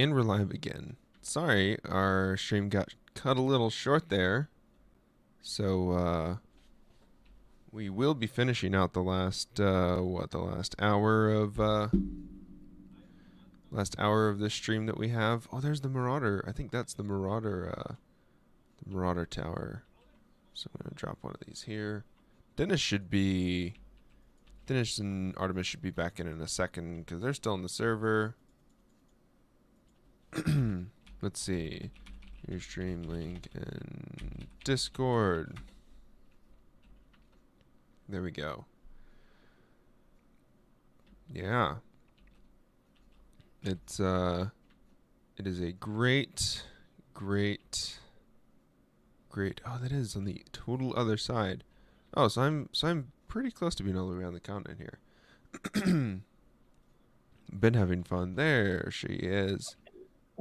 And we're live again. Sorry, our stream got cut a little short there. So, we will be finishing out the last, last hour of this stream that we have. Oh, there's the Marauder. I think that's the Marauder tower. So I'm going to drop one of these here. Dennis and Artemis should be back in a second because they're still in the server. Let's see. Your stream link and Discord. There we go. Yeah. It is a great. Oh, that is on the total other side. Oh, so I'm pretty close to being all the way around the continent here. Been having fun. There she is.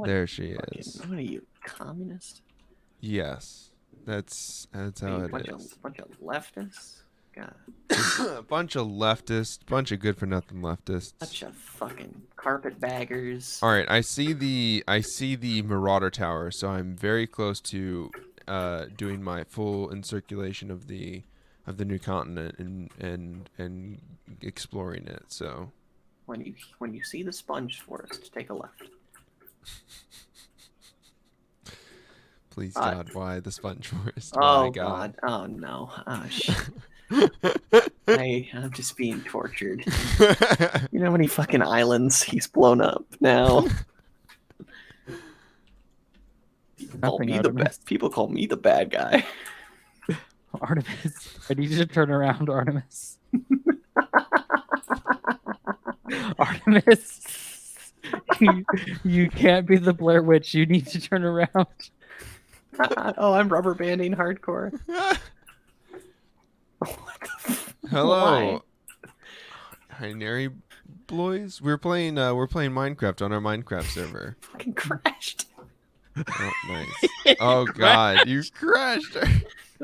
There she is. What are you, communist? Yes, that's how it is. Bunch of leftists. God. Bunch of leftists. Bunch of good for nothing leftists. Bunch of fucking carpetbaggers. All right, I see the Marauder Tower, so I'm very close to doing my full encirculation of the new continent and exploring it. So when you see the sponge forest, take a left. Please God, why the sponge forest? Oh my God. Oh no. Oh shit. I'm just being tortured. You know how many fucking islands he's blown up now? People call me the bad guy. Artemis, I need you to turn around, Artemis. Artemis, you can't be the Blair Witch. You need to turn around. Oh, I'm rubber banding hardcore. Hello, Hinary boys. We're playing Minecraft on our Minecraft server. Fucking crashed. Oh, nice. Oh God, you crashed.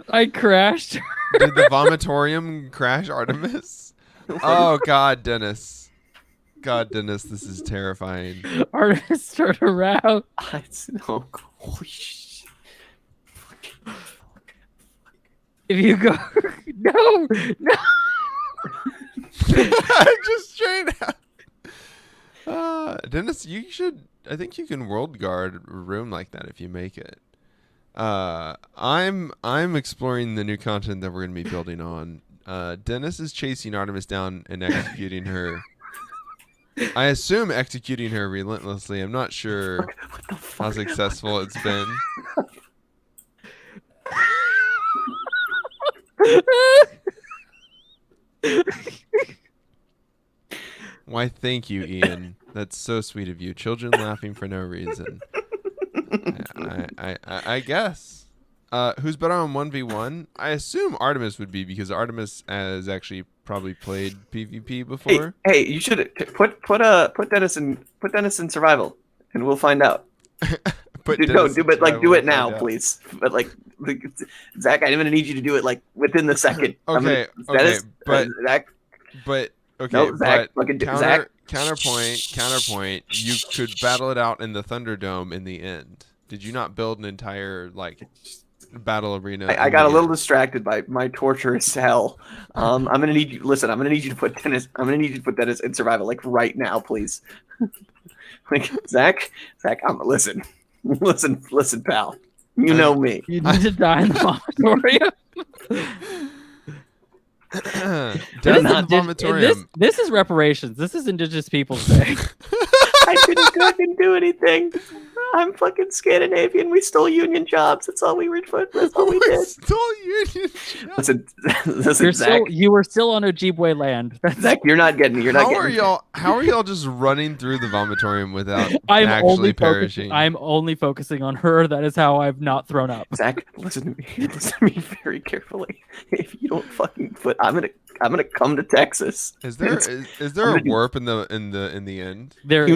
I crashed. Did the vomitorium crash, Artemis? Oh God, Dennis. God, Dennis, this is terrifying. Artemis, turn around. Holy shit. If you go, no. Just straight out. Dennis, I think you can world guard a room like that if you make it. I'm exploring the new continent that we're going to be building on. Dennis is chasing Artemis down and executing her. I assume executing her relentlessly. I'm not sure how successful it's been. Why, thank you, Ian. That's so sweet of you. Children laughing for no reason. I guess. Who's better on 1v1? I assume Artemis would be because Artemis has actually probably played PvP before. Hey, you should put Dennis in survival, and we'll find out. Do it now, please. But Zach, I'm gonna need you to do it within the second. Okay, Zach. No, Zach, but counterpoint. You could battle it out in the Thunderdome in the end. Did you not build an entire battle arena? I got a little distracted by my torturous hell. I'm gonna need you. Listen, I'm gonna need you to put Dennis. I'm gonna need you to put Dennis in survival, right now, please. Zach, listen, pal. You know me. You need to die in the vomitorium. This is reparations. This is Indigenous Peoples Day. I didn't do anything. I'm fucking Scandinavian. We stole union jobs. That's all we did. Stole union jobs. Listen, Zach. You were still on Ojibwe land. Zach, you're not getting. How are y'all just running through the vomitorium without actually perishing? I'm only focusing on her. That is how I've not thrown up. Zach, listen to me very carefully. If you don't fucking I'm gonna come to Texas. Is there a warp in the end? No.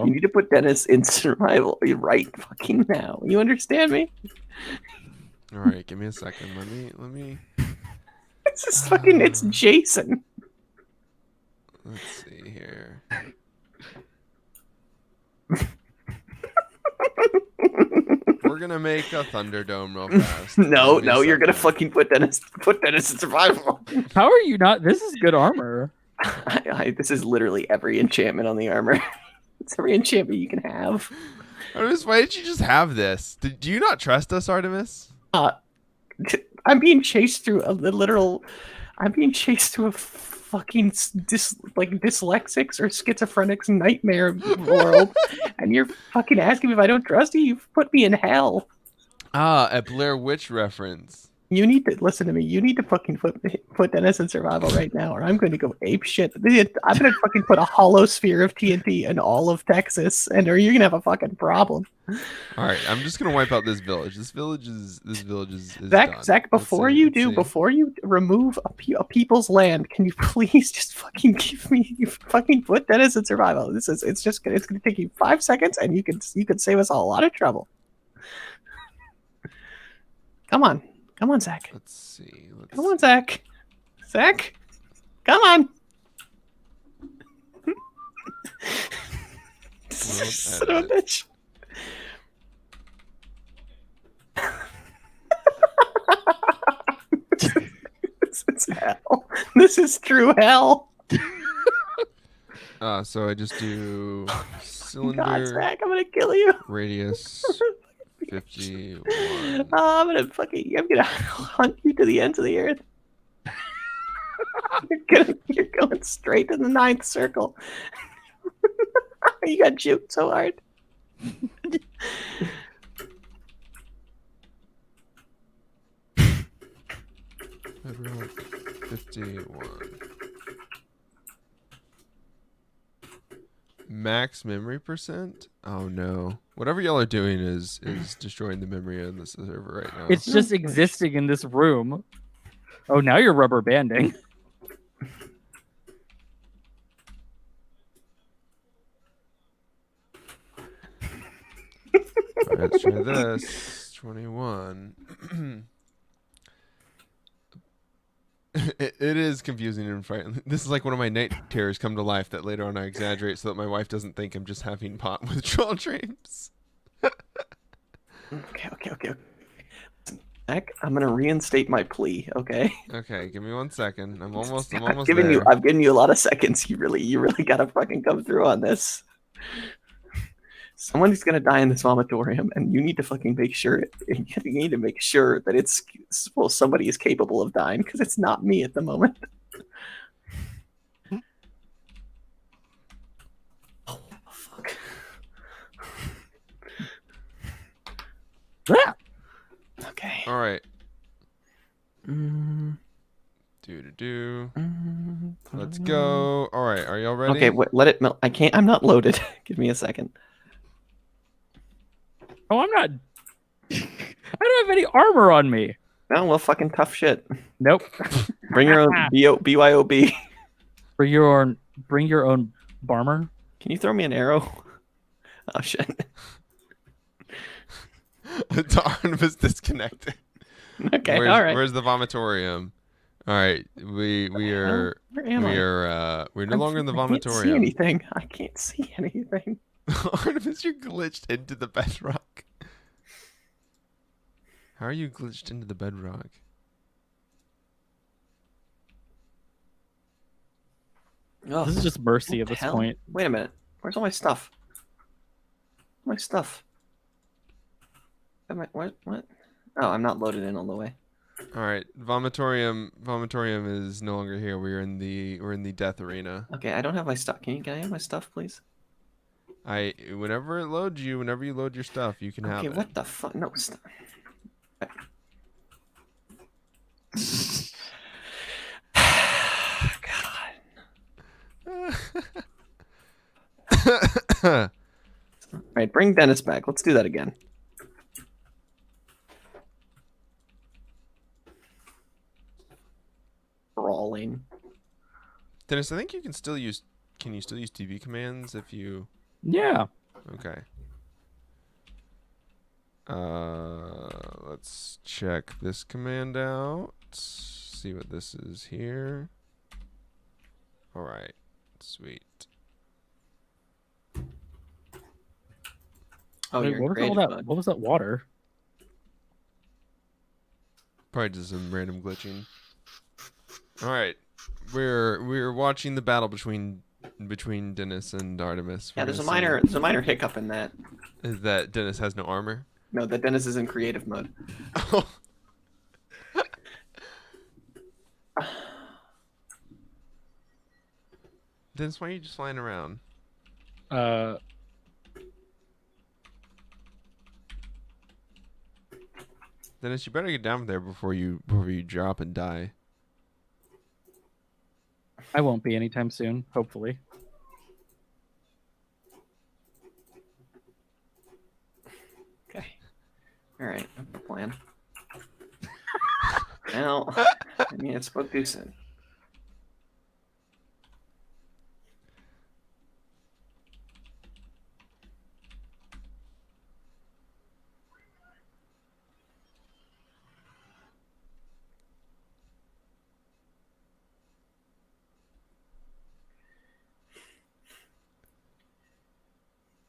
You need to put Dennis in survival right fucking now. You understand me? All right, give me a second. Let me. It's just fucking. It's Jason. Let's see here. We're gonna make a Thunderdome real fast. No, Give me a you're gonna second. fucking put Dennis in survival. How are you not? This is good armor. This is literally every enchantment on the armor. It's every enchantment you can have. Artemis, why did you just have this? Do you not trust us, Artemis? I'm being chased through a literal. I'm being chased through a fucking dyslexics or schizophrenics nightmare world, and you're fucking asking me if I don't trust you. You've put me in hell. Ah, a Blair Witch reference. You need to listen to me. You need to fucking put Dennis in survival right now, or I'm going to go ape shit. I'm going to fucking put a hollow sphere of TNT in all of Texas, or you're going to have a fucking problem. All right, I'm just gonna wipe out this village. This village is Zach, done. before you remove a people's land, can you please just fucking fucking put Dennis in survival? It's gonna take you 5 seconds, and you could save us all a lot of trouble. Come on, Zach. Let's see. Come on, Zach. Zach, come on. Son of a bitch. This is hell. This is true hell. So I just do cylinder. God, Zach, I'm gonna kill you. Radius 51. I'm gonna hunt you to the ends of the earth. You're going straight to the 9th circle. You got juked so hard. Bedrock 51. Max memory percent? Oh no. Whatever y'all are doing is destroying the memory on this server right now. It's just existing in this room. Oh, now you're rubber banding. All right, let's try this. 21. It is confusing and frightening. This is like one of my night terrors come to life that later on I exaggerate so that my wife doesn't think I'm just having pot withdrawal dreams. Okay. Zach, I'm gonna reinstate my plea. Okay. Okay, give me 1 second. I'm almost there. I've given you a lot of seconds. You really gotta fucking come through on this. Someone's gonna die in this vomitorium, and you need to fucking make sure. You need to make sure that somebody is capable of dying, because it's not me at the moment. Oh fuck! Okay. All right. Mm. Let's go. All right, are y'all ready? Okay, let it melt. I can't. I'm not loaded. Give me a second. Oh, I'm not. I don't have any armor on me. No, well, fucking tough shit. Nope. Bring your own BYOB. Bring your own barmer. Can you throw me an arrow? Oh shit. The arm is disconnected. Okay, all right. Where's the vomitorium? All right, we're no longer in the vomitorium. I can't see anything. Artemis, you're glitched into the bedrock. How are you glitched into the bedrock? Oh, This is just mercy at this point. Wait a minute. Where's all my stuff? My stuff. What? Oh, I'm not loaded in all the way. All right, vomitorium is no longer here. We're in the death arena. Okay, I don't have my stuff. Can I have my stuff, please? Whenever it loads you, whenever you load your stuff, you can have it. Okay, what the fuck? No, stop. God. All right, bring Dennis back. Let's do that again. Brawling. Dennis, I think you can still use. Can you still use TV commands if you? Yeah. Okay. Let's check this command out. See what this is here. All right. Sweet. Oh, Wait, you're in what was all creative that? mode. What was that water? Probably just some random glitching. All right, we're watching the battle between Dennis and Artemis. Yeah, We're there's a gonna minor hiccup in that. see is that Dennis has no armor. No, that Dennis is in creative mode. Dennis, why are you just flying around? Dennis, you better get down there before you drop and die. I won't be anytime soon, hopefully. Okay. All right, I have a plan. Now, I mean, it's spoke too soon.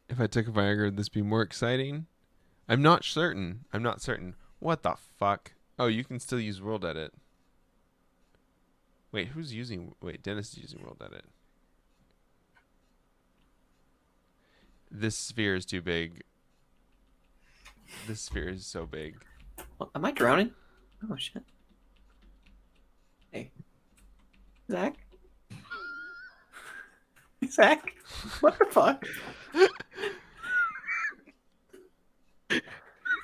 If I took a Viagra, would this be more exciting? I'm not certain. I'm not certain. What the fuck? Oh, you can still use World Edit. Wait, who's using... Wait, Dennis is using World Edit. This sphere is too big. This sphere is so big. Well, am I drowning? Oh, shit. Hey. Zach? Zach? What the fuck?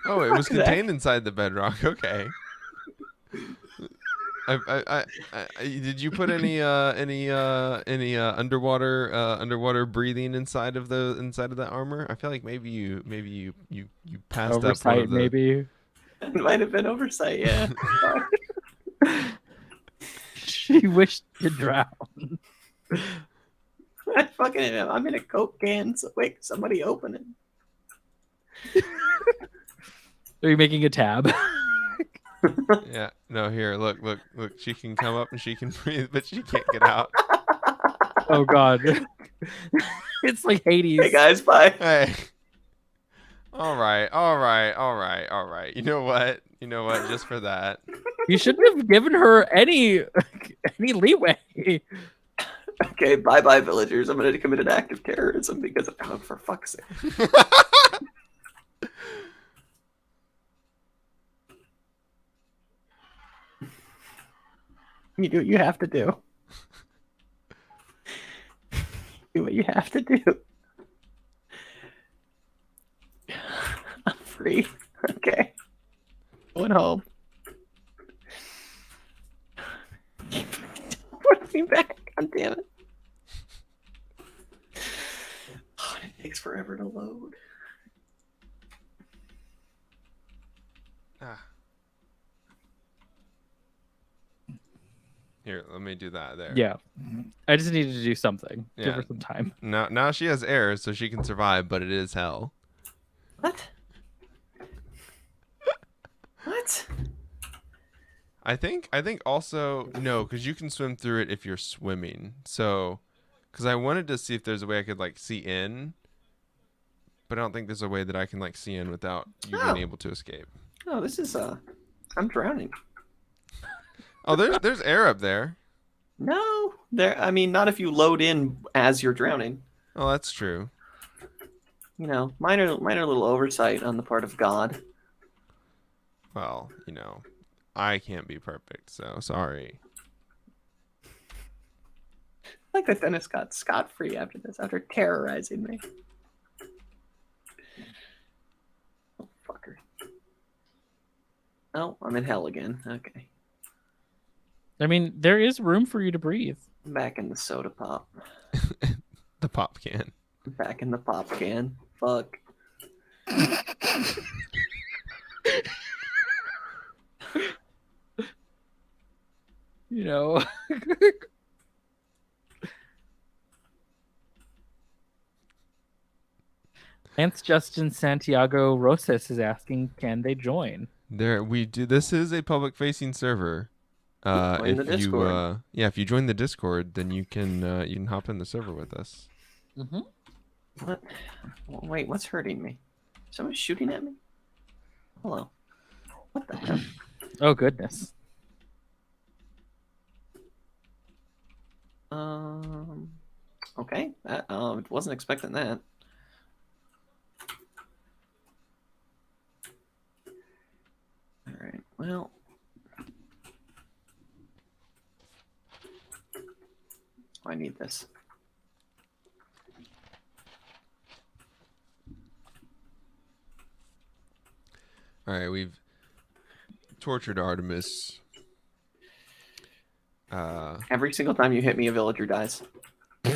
Oh, it was contained inside the bedrock. Okay. Did you put any underwater breathing inside of that armor? I feel like maybe you passed Oversight, up one of the... maybe. It might have been oversight, yeah. She wished to drown. I fucking am. I'm in a Coke can, so wait, somebody open it. Are you making a tab? Yeah. No, here, look. She can come up and she can breathe, but she can't get out. Oh god. It's like Hades. Hey guys, bye. Hey. All right. You know what? Just for that. You shouldn't have given her any leeway. Okay, bye villagers. I'm gonna commit an act of terrorism because oh, for fuck's sake. You do what you have to do. Do what you have to do. I'm free. Okay. Going home. Put me back. God damn it. Oh, it takes forever to load. Ah. Here, let me do that there. Yeah. I just needed to do something. Yeah. Give her some time. Now she has air, so she can survive, but it is hell. What? What? I think also no, because you can swim through it if you're swimming. So, because I wanted to see if there's a way I could like see in, but I don't think there's a way that I can like see in without you being able to escape. Oh, this is I'm drowning. Oh, there's air up there. No, I mean, not if you load in as you're drowning. Oh, that's true. You know, minor little oversight on the part of God. Well, I can't be perfect, so sorry. I like that Dennis got scot-free after this, after terrorizing me. Oh, fucker. Oh, I'm in hell again. Okay. I mean, there is room for you to breathe. I'm back in the soda pop. The pop can. Back in the pop can. Fuck. You know. Lance Justin Santiago Rosas is asking, can they join? This is a public facing server. Join the Discord. If you join the Discord, then you can hop in the server with us. Mm-hmm. What? Wait, what's hurting me? Someone's shooting at me? Hello. What the hell? Oh goodness. Okay. Wasn't expecting that. All right. Well. I need this. All right, we've tortured Artemis. Every single time you hit me, a villager dies. You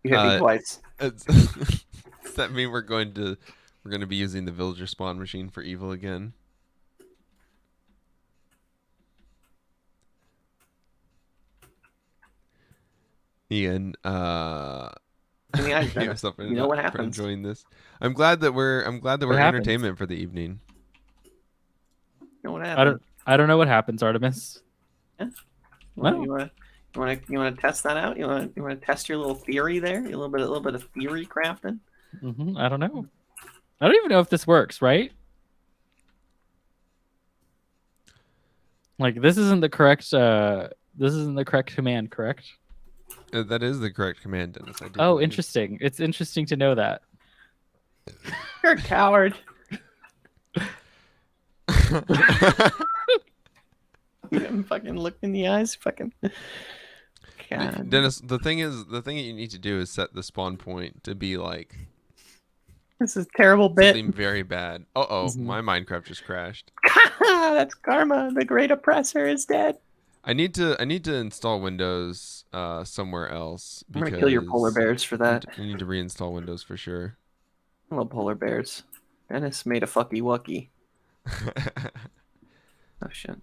hit me twice. Does that mean we're going to be using the villager spawn machine for evil again? Ian, In the eyes, Dennis. You know what happens. Enjoying this. I'm glad that we're entertainment for the evening. You know what happens. I don't know what happens, Artemis. Yeah. Well, you want to test that out? You want to test your little theory there? A little bit of theory crafting. I don't know. I don't even know if this works, right? Like this isn't the correct. This isn't the correct command, correct? That is the correct command, Dennis. Oh, interesting. It's interesting to know that. You're a coward. Fucking look in the eyes, fucking. God. Dennis, the thing that you need to do is set the spawn point to be like. This is a terrible bit. Something very bad. My Minecraft just crashed. That's karma. The great oppressor is dead. I need to install Windows somewhere else. I'm gonna kill your polar bears for that. I need to reinstall Windows for sure. I love polar bears. Dennis made a fucky wucky. Oh shit.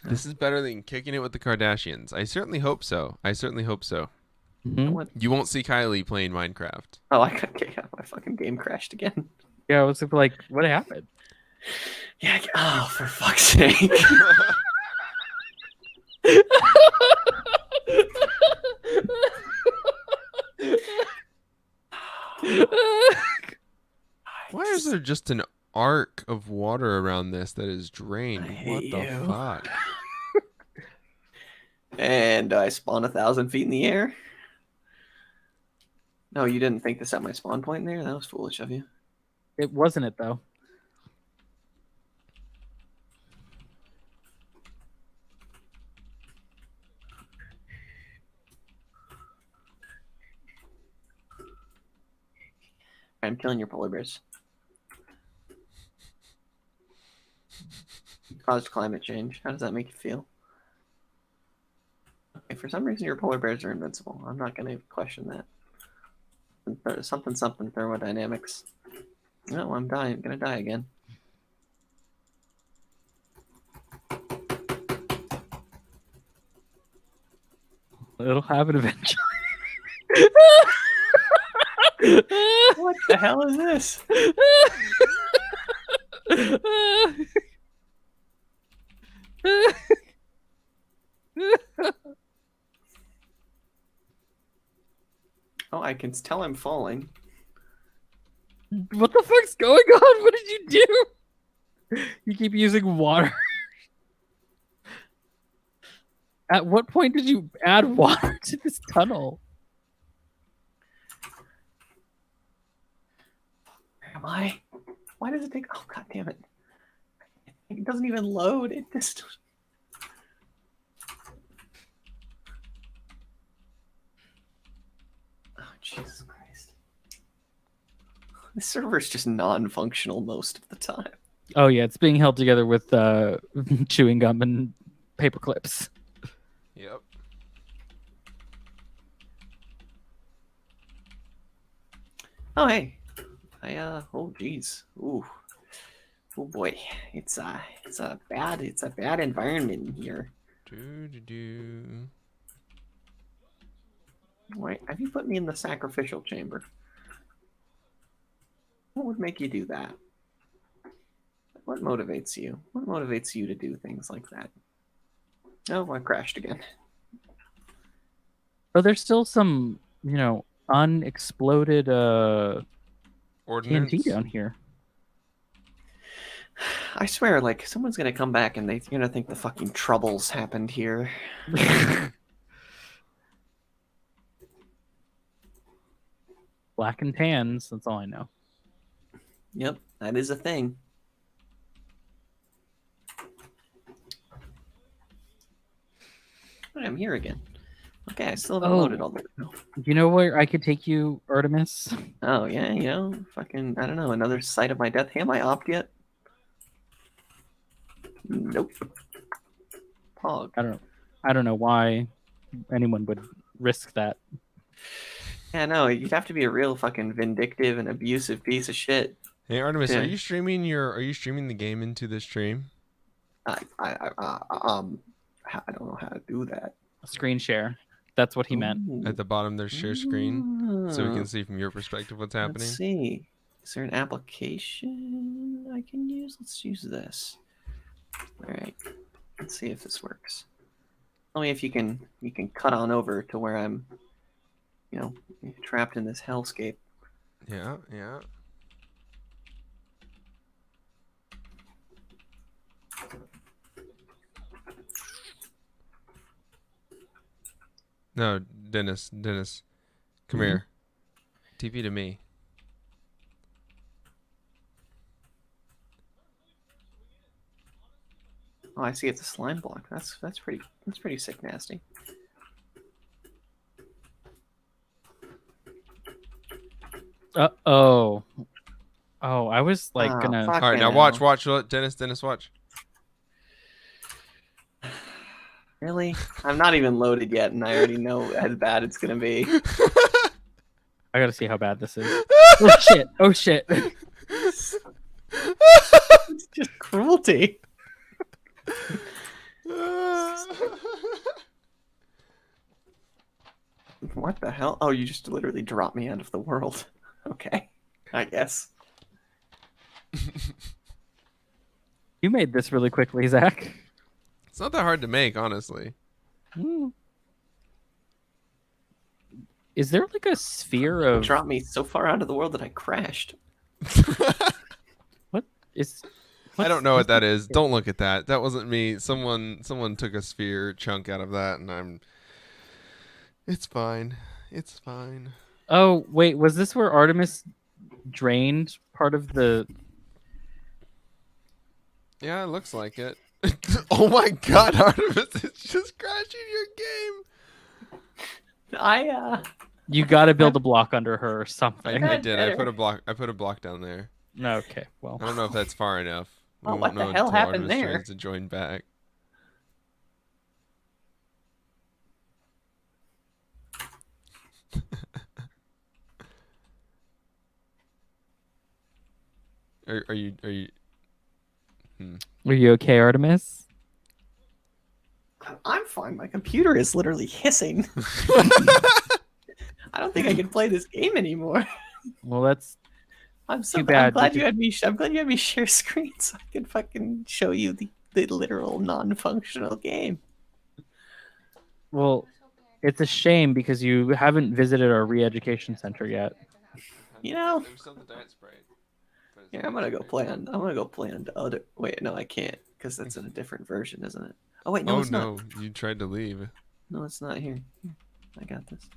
This is better than kicking it with the Kardashians. I certainly hope so. Mm-hmm. You won't see Kylie playing Minecraft. Oh, my fucking game crashed again. Yeah, I was like, what happened? Yeah. Oh, for fuck's sake. Why is there just an arc of water around this that is drained? What the fuck? And I spawned 1,000 feet in the air. No, you didn't think to set my spawn point in there? That was foolish of you. It wasn't it though. I'm killing your polar bears. Caused climate change. How does that make you feel? Okay, for some reason your polar bears are invincible. I'm not going to question that. Something thermodynamics. No, I'm dying. I'm going to die again. It'll happen eventually. What the hell is this? Oh, I can tell I'm falling. What the fuck's going on? What did you do? You keep using water. At what point did you add water to this tunnel? Where am I? Why does it take... Oh, god damn it. It doesn't even load. It just... Oh, Jesus Christ. This server is just non-functional most of the time. Oh yeah, it's being held together with chewing gum and paper clips. Yep. Oh hey, oh geez, ooh, oh boy, it's a bad environment in here. Wait, have you put me in the sacrificial chamber? What would make you do that? What motivates you? What motivates you to do things like that? Oh, I crashed again. Oh, there's still some, unexploded ordnance. TNT down here. I swear, like, someone's gonna come back and they're gonna think the fucking troubles happened here. Black and tans, that's all I know. Yep, that is a thing. I'm here again. Okay, I still haven't loaded all the way. You know where I could take you, Artemis? Oh, yeah, you know, fucking, I don't know, another site of my death. Hey, am I opt yet? Nope. Pog. I don't know why anyone would risk that. Yeah, no, you'd have to be a real fucking vindictive and abusive piece of shit. Hey Artemis, Yeah. are you streaming the game into the stream? I don't know how to do that. Screen share. That's what he meant. Ooh. At the bottom there's share screen, so we Ooh. can see from your perspective what's happening. Let's see. Is there an application I can use? Let's use this. All right. Let's see if this works. Tell me if you can cut on over to where I'm, you know, trapped in this hellscape. Yeah, yeah. No, Dennis, come here. TP to me. Oh, I see. It's a slime block. That's pretty sick, nasty. Oh, I was like Oh, gonna. fuck. All right, now Okay, watch, Dennis, watch. Really? I'm not even loaded yet, and I already know how bad it's gonna be. I gotta see how bad this is. Oh shit! Oh shit! It's just cruelty. What the hell? Oh, you just literally dropped me out of the world. Okay, I guess. You made this really quickly, Zach. It's not that hard to make, honestly. Is there like a sphere of Dropped me so far out of the world that I crashed. what is? I don't know what that is. Don't look at that. That wasn't me. Someone took a sphere chunk out of that, and It's fine. It's fine. Oh wait, was this where Artemis drained part of the? Yeah, it looks like it. Oh my God, Artemis is just crashing your game. You got to build a block under her or something. I did. I put a block down there. Okay, well. I don't know if that's far enough. We Oh, won't what the know hell until happened Artemis there? tries to join back. Are you? Are you okay, Artemis? I'm fine. My computer is literally hissing. I don't think I can play this game anymore. Well, that's I'm too bad. I'm glad you had me. I'm glad you had me share screen so I can fucking show you the literal non-functional game. well. It's a shame because you haven't visited our re-education center yet. You know. There's still the dance sprite. Yeah, I'm gonna go play on the other. Wait, no, I can't because that's in a different version, isn't it? Oh wait, no, Oh it's no, not. you tried to leave. No, it's not here. Here, I got this.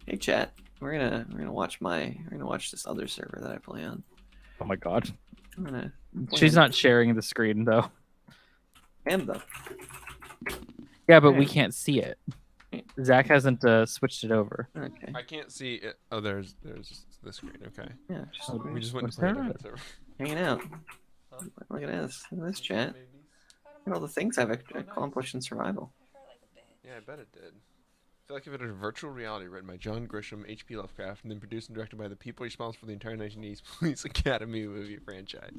Hey, chat. We're gonna watch this other server that I play on. Oh my god. I'm gonna. She's not sharing the screen though. am though. Yeah, but we Okay. can't see it. Zach hasn't switched it over. Okay. I can't see it. Oh, there's the screen. Okay. Yeah, just We just went What's to play a that? different server. hanging out. Look at this. Look at this chat. Look at all the things I've accomplished in survival. Yeah, I bet it did. I feel like if it had a virtual reality written by John Grisham, H.P. Lovecraft, and then produced and directed by the people responsible for the entire 1980s Police Academy movie franchise.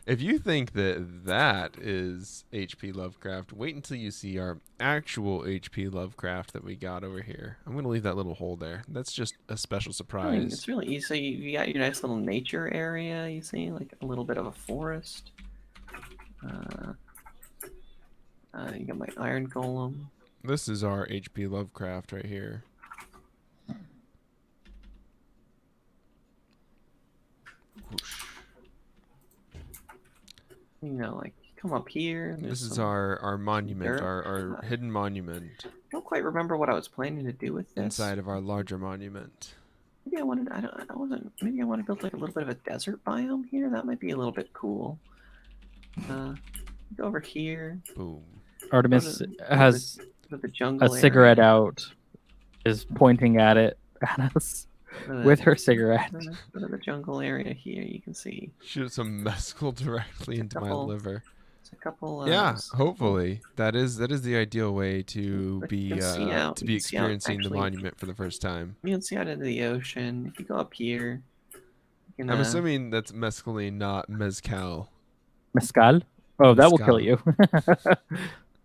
If you think that is H.P. Lovecraft, wait until you see our actual H.P. Lovecraft that we got over here. I'm going to leave that little hole there. That's just a special surprise. It's really easy. So you got your nice little nature area. You see, like a little bit of a forest. You got my iron golem. This is our H.P. Lovecraft right here. Whoosh. You know, like come up here. This is some our monument, dirt. our hidden monument I don't quite remember what I was planning to do with this. inside of our larger monument. Maybe I wanted. I wasn't. Maybe I want to build like a little bit of a desert biome here. That might be a little bit cool. Go over here. Boom. Artemis has the jungle a cigarette area. out, is pointing at it at us with her cigarette. Go to the jungle area here. You can see. Shoot some mescal directly into my liver. It's a couple. Yeah, hopefully that is the ideal way to be experiencing the monument for the first time. You can see out into the ocean. If you go up here, you can, I'm assuming that's mescaline, not mezcal. Mescal? Oh, that will kill you.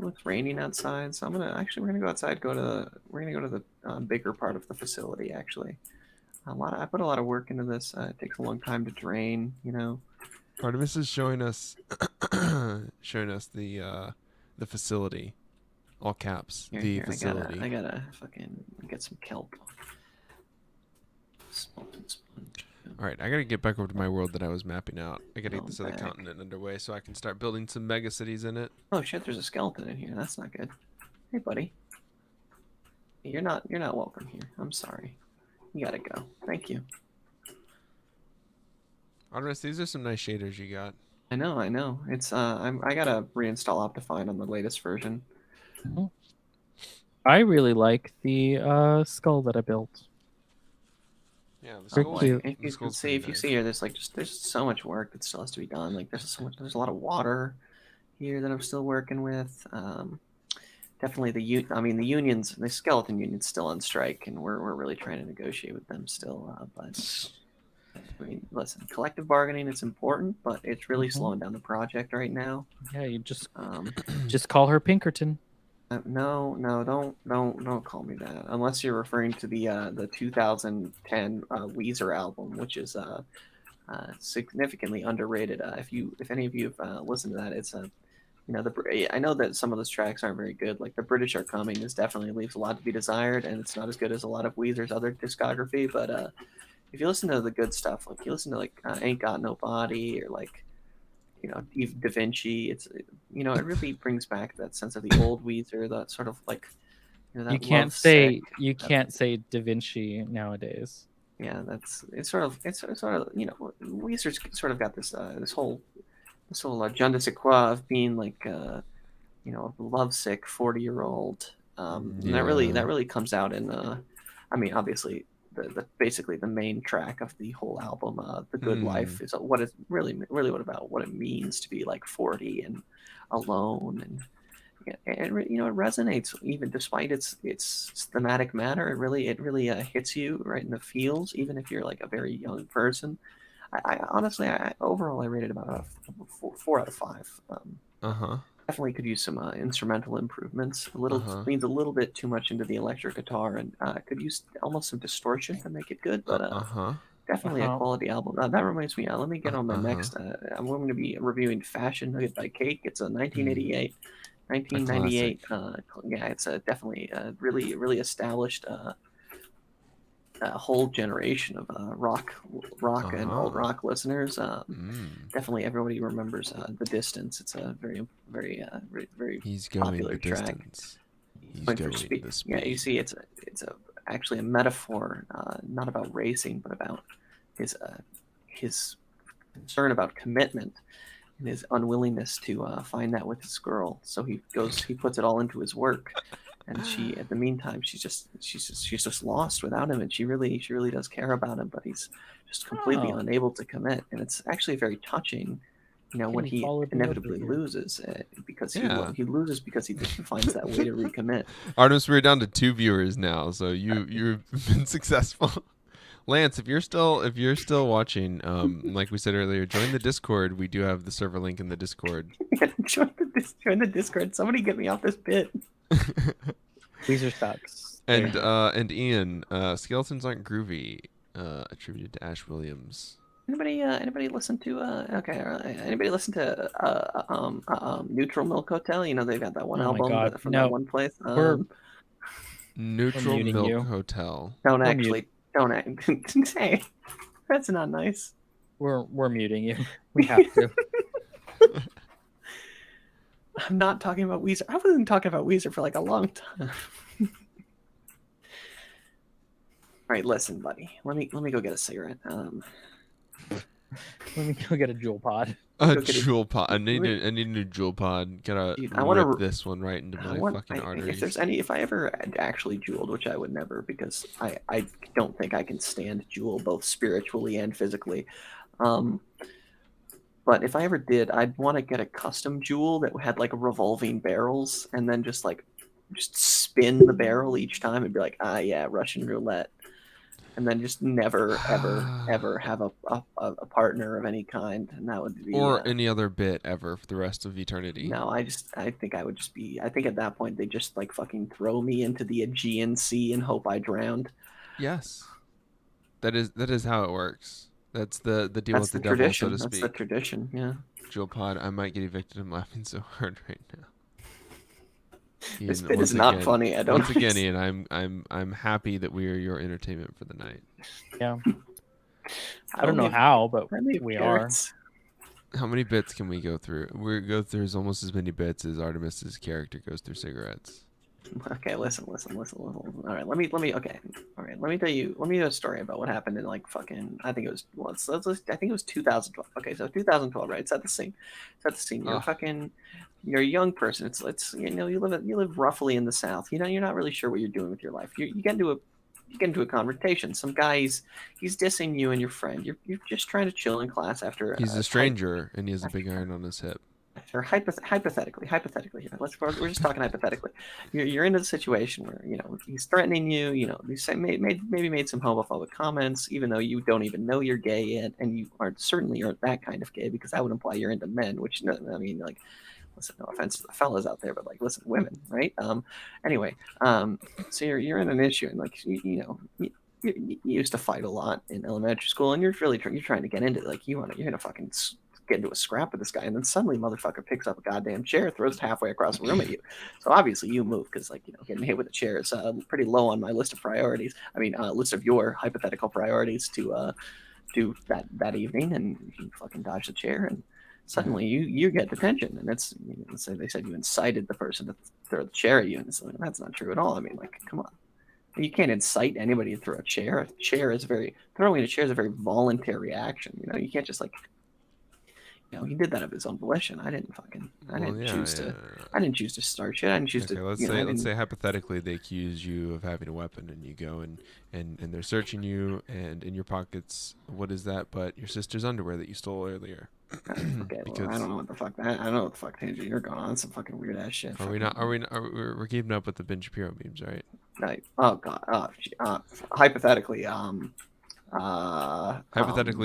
It's raining outside, so we're gonna go outside. We're gonna go to the bigger part of the facility. Actually, I put a lot of work into this. It takes a long time to drain. You know. Artemis is showing us the facility, all caps. Here, facility. I gotta fucking get some kelp. Sponge. All right, I gotta get back over to my world that I was mapping out. I gotta get this other continent underway so I can start building some mega cities in it. Oh shit! There's a skeleton in here. That's not good. Hey, buddy. You're not welcome here. I'm sorry. You gotta go. Thank you. Artemis, these are some nice shaders you got. I know. It's I gotta reinstall Optifine on the latest version. I really like the skull that I built. Yeah, the Very skull. cute. If you see here, there's so much work that still has to be done. Like there's a lot of water here that I'm still working with. Definitely the unions, the skeleton union's still on strike, and we're really trying to negotiate with them still. But I mean, listen, collective bargaining is important, but it's really slowing down the project right now. Yeah, you just call her Pinkerton. No, don't call me that. Unless you're referring to the 2010 Weezer album, which is significantly underrated. If any of you have listened to that, it's I know that some of those tracks aren't very good. Like The British Are Coming definitely leaves a lot to be desired, and it's not as good as a lot of Weezer's other discography. But if you listen to the good stuff, like you listen to Ain't Got No Body or Da Vinci, it really brings back that sense of the old Weezer, that sort of that you can't say Da Vinci nowadays. Yeah, it's sort of Weezer's sort of got this whole je ne sais quoi of being a lovesick 40-year-old, and that really comes out in obviously basically the main track of the whole album, The Good Life, is what is really what it means to be 40 and alone, and it resonates even despite its thematic matter. It really hits you right in the feels, even if you're a very young person. I honestly, overall I rated about a 4 out of 5. Definitely could use some instrumental improvements. Leans a little bit too much into the electric guitar, and could use almost some distortion to make it good. But definitely a quality album. That reminds me. Let me get on my next. I'm going to be reviewing Fashion Nugget by Cake. It's a 1988. 1998. Yeah, it's definitely really established a whole generation of rock and old rock listeners. Definitely, everybody remembers The Distance. It's a very He's going popular the track. Distance. He's going the speed. Yeah, you see, it's actually a metaphor, not about racing, but about his concern about commitment and his unwillingness to find that with his girl. So he puts it all into his work. And she, at the meantime, she's just lost without him, and she really does care about him, but he's just completely unable to commit. And it's actually very touching, when he inevitably loses, because he loses because he finds that way to recommit. Artemis, we're down to 2 viewers now, so you've been successful. Lance, if you're still watching, like we said earlier, join the Discord. We do have the server link in the Discord. Join the Discord. Somebody get me off this pit. Weezer sucks. And Ian, skeletons aren't groovy. Attributed to Ash Williams. Anybody listen to anybody listen to Neutral Milk Hotel? They've got that one album that one place. Neutral Milk Hotel. Don't hey, that's not nice. We're muting you. We have to. I'm not talking about Weezer. I wasn't talking about Weezer for like a long time. All right, listen, buddy. Let me go get a cigarette. Let me go get a jewel pod. A jewel pod. I need a new jewel pod. Gotta whip this one right into my fucking arteries. If I ever actually jeweled, which I would never, because I don't think I can stand jewel both spiritually and physically. But if I ever did, I'd want to get a custom jewel that had like revolving barrels, and then just spin the barrel each time and be like, yeah, Russian roulette. And then just never, ever have a partner of any kind, and that would be any other bit ever for the rest of eternity. No, I think I would just be. I think at that point they just like fucking throw me into the Aegean Sea and hope I drowned. Yes, that is how it works. That's the deal with the devil, tradition. So to speak. That's the tradition. Yeah. Jewel pod. I might get evicted. I'm laughing so hard right now. This bit is not funny. I don't. Once again, Ian, I'm happy that we are your entertainment for the night. Yeah. I don't know how, but we are. How many bits can we go through? We go through almost as many bits as Artemis's character goes through cigarettes. Okay, listen. All right, let me. Okay, all right. Let me tell you a story about what happened in like fucking. I think it was. Well, I think it was 2012. Okay, so 2012, right? Set the scene. You're a young person. It's you live roughly in the South. You're not really sure what you're doing with your life. You get into a conversation. Some guy he's dissing you and your friend. You're just trying to chill in class after. He's a stranger and he has a big iron on his hip. Or hypothetically here. We're just talking hypothetically. You're in a situation where he's threatening you. He's maybe made some homophobic comments, even though you don't even know you're gay yet, and you certainly aren't that kind of gay, because that would imply you're into men. Which I mean, like, listen, no offense to the fellas out there, but like, listen, women, right? Anyway, so you're in an issue, and like you used to fight a lot in elementary school, and you're trying to get into it. Like you're gonna fucking get into a scrap with this guy, and then suddenly motherfucker picks up a goddamn chair, throws it halfway across the room at you. So obviously you move, because like getting hit with a chair is pretty low on my list of priorities. I mean, list of your hypothetical priorities to do that evening, and you fucking dodge the chair, and suddenly you get detention, and that's say they said you incited the person to throw the chair at you, and it's like, that's not true at all. I mean, like, come on. You can't incite anybody to throw a chair. Throwing a chair is a very voluntary action. You can't just like. He did that of his own volition. I didn't choose to start shit. I didn't choose to. Let's say hypothetically they accuse you of having a weapon, and you go and they're searching you, and in your pockets, what is that but your sister's underwear that you stole earlier? Okay, well, I don't know what the fuck tangent you're going on. Some fucking weird ass shit. We're keeping up with the Ben Shapiro memes, right? Right. Oh god. Hypothetically,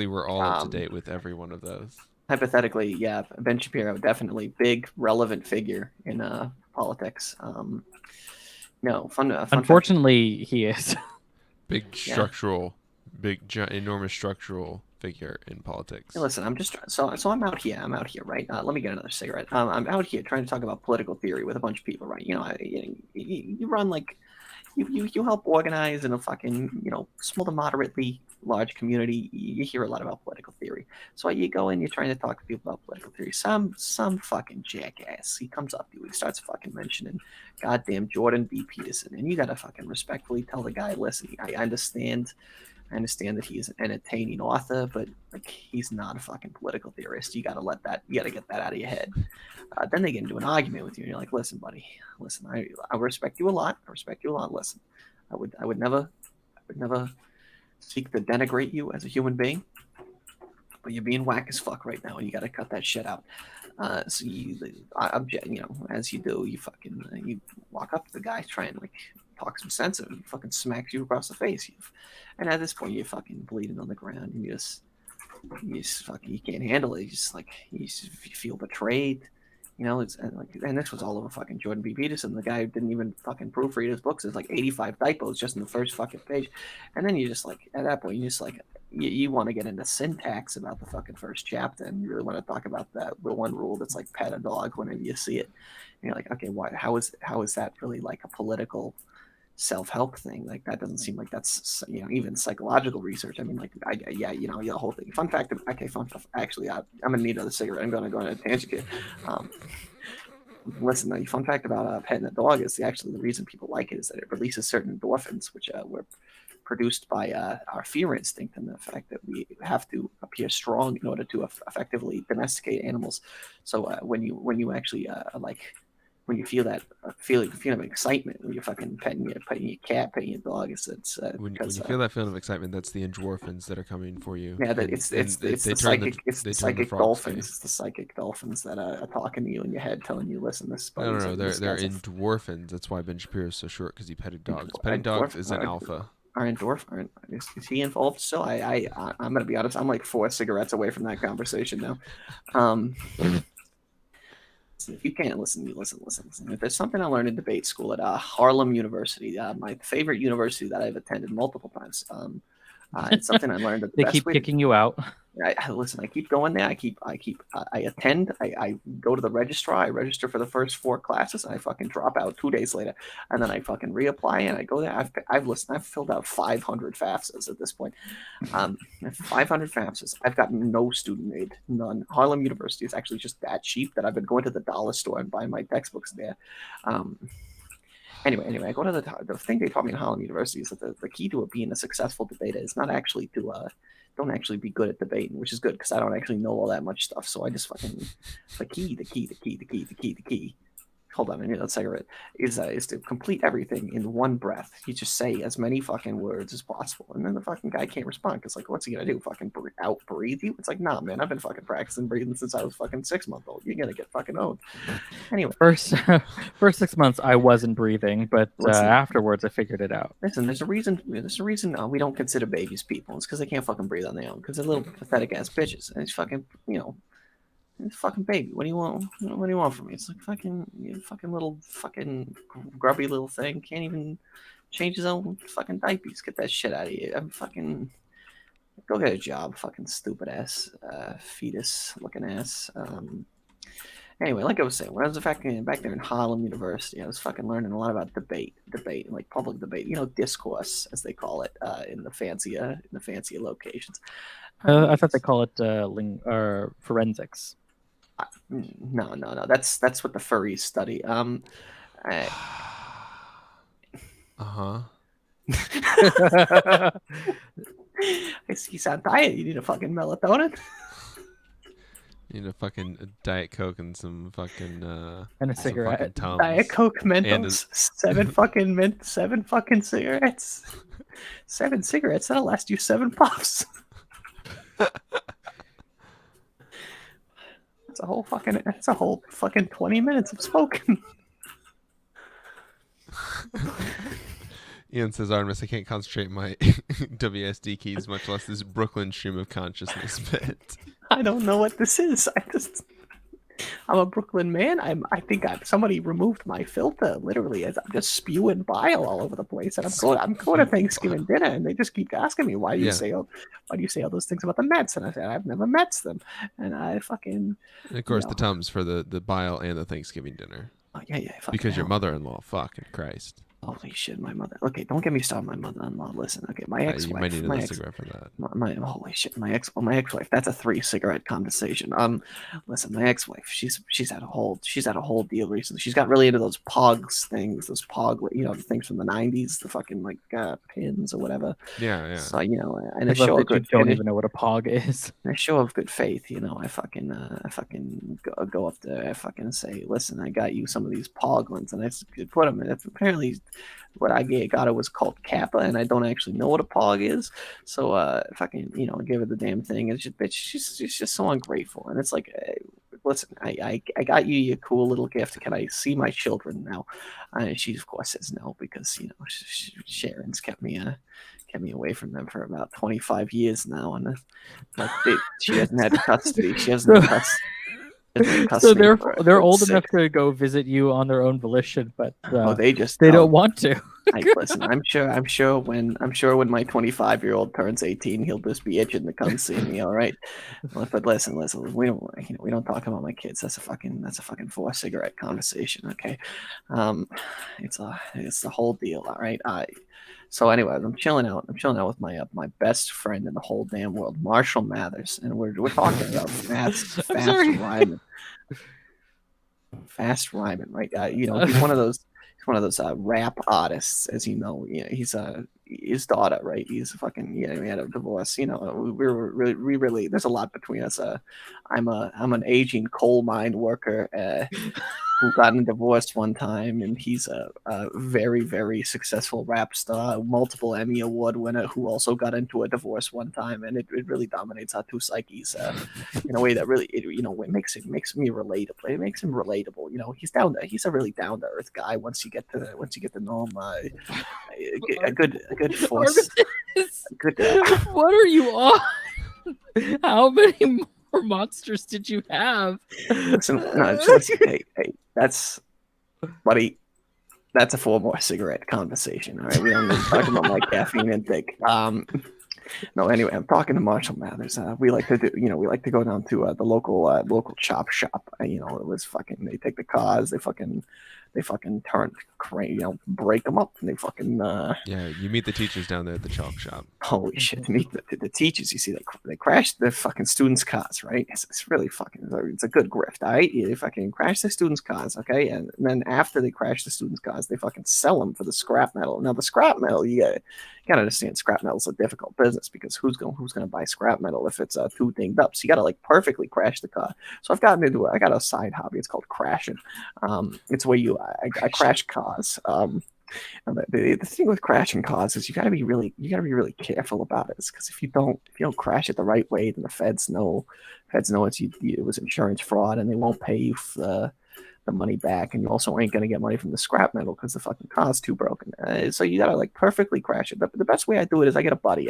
we're all up to date with every one of those. Hypothetically, yeah, Ben Shapiro, definitely big, relevant figure in politics. Unfortunately, he is. Enormous structural figure in politics. Hey, listen, I'm just so I'm out here. Right? Let me get another cigarette. I'm out here trying to talk about political theory with a bunch of people, right? You run like you help organize in a fucking small to moderately large community. You hear a lot about political theory. So you go in, you're trying to talk to people about political theory. Some fucking jackass, he comes up to you, he starts fucking mentioning goddamn Jordan B. Peterson, and you gotta fucking respectfully tell the guy, listen, I understand that he's an entertaining author, but like he's not a fucking political theorist. You gotta get that out of your head. Then they get into an argument with you, and you're like, listen, buddy, I respect you a lot. Listen, I would never seek to denigrate you as a human being, but you're being whack as fuck right now, and you got to cut that shit out. So as you do, you walk up to the guy, try and like talk some sense of him, he fucking smacks you across the face. And at this point, you're fucking bleeding on the ground, and you can't handle it. You feel betrayed. And this was all over fucking Jordan B. Peterson. The guy didn't even fucking proofread his books. There's like 85 typos just in the first fucking page. And then you just like, at that point, you want to get into syntax about the fucking first chapter, and you really want to talk about the one rule that's like pet a dog whenever you see it. And you're like, okay, how is that really like a political self-help thing. Like that doesn't seem like that's, you know, even psychological research. I mean, like, yeah, you know, the whole thing. Fun fact. Okay, fun. Actually, I'm gonna need another cigarette. I'm gonna go on a tangent here. Listen, the fun fact about petting a dog is actually the reason people like it is that it releases certain endorphins, which were produced by our fear instinct and the fact that we have to appear strong in order to effectively domesticate animals. So when you actually like when you feel that feeling of excitement when you're fucking petting your cat, petting your dog, it's when you feel that feeling of excitement, that's the endorphins that are coming for you. Yeah, it's the psychic dolphins. It's the psychic dolphins that are talking to you in your head, telling you, "Listen, this." No, they're endorphins. That's why Ben Shapiro's so short, because he petted dogs. Petting dogs is an alpha. Are endorphin? Is he involved still? I'm gonna be honest. I'm like 4 cigarettes away from that conversation now. If you can't listen. If there's something I learned in debate school at Harlem University, my favorite university that I've attended multiple times, it's something I learned. That they keep kicking you out. Listen, I keep going there. I attend. I go to the registrar. I register for the first 4 classes, and I fucking drop out 2 days later, and then I fucking reapply, and I go there. I've filled out 500 FAFSAs at this point. 500 FAFSAs. I've got no student aid, none. Harlem University is actually just that cheap that I've been going to the dollar store and buying my textbooks there. Anyway, I go to the thing they taught me in Harlem University is that the key to being a successful debater is not actually to don't actually be good at debating, which is good because I don't actually know all that much stuff. So I just fucking the key. Hold on, I need that cigarette. Is to complete everything in one breath. You just say as many fucking words as possible, and then the fucking guy can't respond because like, what's he gonna do? Fucking breathe you? It's like, nah, man, I've been fucking practicing breathing since I was fucking 6 months old. You're gonna get fucking owned. Anyway, first 6 months I wasn't breathing, but afterwards I figured it out. Listen, there's a reason. We don't consider babies people. It's because they can't fucking breathe on their own. Because they're little pathetic ass bitches, and it's fucking It's fucking baby. What do you want? What do you want from me? It's like fucking little fucking grubby little thing. Can't even change his own fucking diapers. Get that shit out of here. I'm fucking go get a job. Fucking stupid ass fetus looking ass. Anyway, like I was saying, when I was back there in Harlem University, I was fucking learning a lot about debate, like public debate. Discourse as they call it in the fancier locations. I thought they call it forensics. No. That's what the furries study. I see you sound tired. You need a fucking melatonin. You need a fucking Diet Coke and some fucking and a cigarette. Diet Coke Mentos. 7 fucking cigarettes. 7 cigarettes. That'll last you 7 puffs. That's a whole fucking 20 minutes of smoking. Ian says, Artemis, I can't concentrate my WSD keys, much less this Brooklyn stream of consciousness bit. I don't know what this is. I'm a Brooklyn man. I think somebody removed my filter literally as I'm just spewing bile all over the place. And I'm going to Thanksgiving dinner, and they just keep asking me why do you say all those things about the Mets? And I said I've never met them. And I fucking. And of course, the Tums for the bile and the Thanksgiving dinner. Oh yeah. Because your mother-in-law, fucking Christ. Holy shit, my mother. Okay, don't get me started. My mother-in-law. Listen, okay, my ex-wife. You might need another cigarette for that. Holy shit, my ex-wife. That's a 3-cigarette conversation. Listen, my ex-wife. She's had a whole deal recently. She's got really into those Pogs things, those the things from the '90s, the fucking like pins or whatever. Yeah. So and a show of good. Don't even know what a Pog is. A show of good faith, I fucking go up there. I fucking say, listen, I got you some of these Pog ones, and I put them in. It's apparently. What I got it was called Kappa, and I don't actually know what a Pog is. So fucking give her the damn thing. It's just bitch. She's just so ungrateful, and it's like, listen, I got you your cool little gift. Can I see my children now? And she of course says no because Sharon's kept me away from them for about 25 years now, and she hasn't had custody. She hasn't had custody. So they're old enough to go visit you on their own volition, but they don't want to. Listen, I'm sure when my 25-year-old turns 18, he'll just be itching to come see me. All right, but listen, we don't talk about my kids. That's a fucking 4 cigarette conversation. Okay, it's the whole deal. All right. So anyway, I'm chilling out with my best friend in the whole damn world, Marshall Mathers, and we're talking about fast rhyming, right? He's one of those rap artists, as you know. He's his daughter, right? He's fucking we had a divorce. We really there's a lot between us. I'm an aging coal mine worker who got in a divorce one time, and he's a very, very successful rap star, multiple Emmy Award winner who also got into a divorce one time, and it really dominates our two psyches in a way that really it makes me relatable. It makes him relatable. He's a really down to earth guy once you get to know him. A good force. What are you on? How many more monsters did you have? Listen, hey, that's a 4 more cigarette conversation. All right, we don't need to talk about my caffeine intake. No, anyway, I'm talking to Marshall Mathers. We like to go down to the local chop shop. It was fucking. They take the cars. They fucking turn break them up, and they fucking. Yeah, you meet the teachers down there at the chalk shop. Holy shit! To meet the teachers, you see, they crash the fucking students' cars, right? It's really fucking. It's a good grift, all right? They fucking crash the students' cars, okay, and then after they crash the students' cars, they fucking sell them for the scrap metal. Now the scrap metal, you gotta understand, scrap metal is a difficult business because who's gonna buy scrap metal if it's too dinged up? So you gotta perfectly crash the car. So I got a side hobby. It's called crashing. It's where I crash cars. The thing with crashing cars is you gotta be really careful about it. Because if you don't crash it the right way, then the feds know it was insurance fraud, and they won't pay you the money back, and you also ain't gonna get money from the scrap metal because the fucking car's too broken. So you gotta perfectly crash it. The best way I do it is I get a buddy.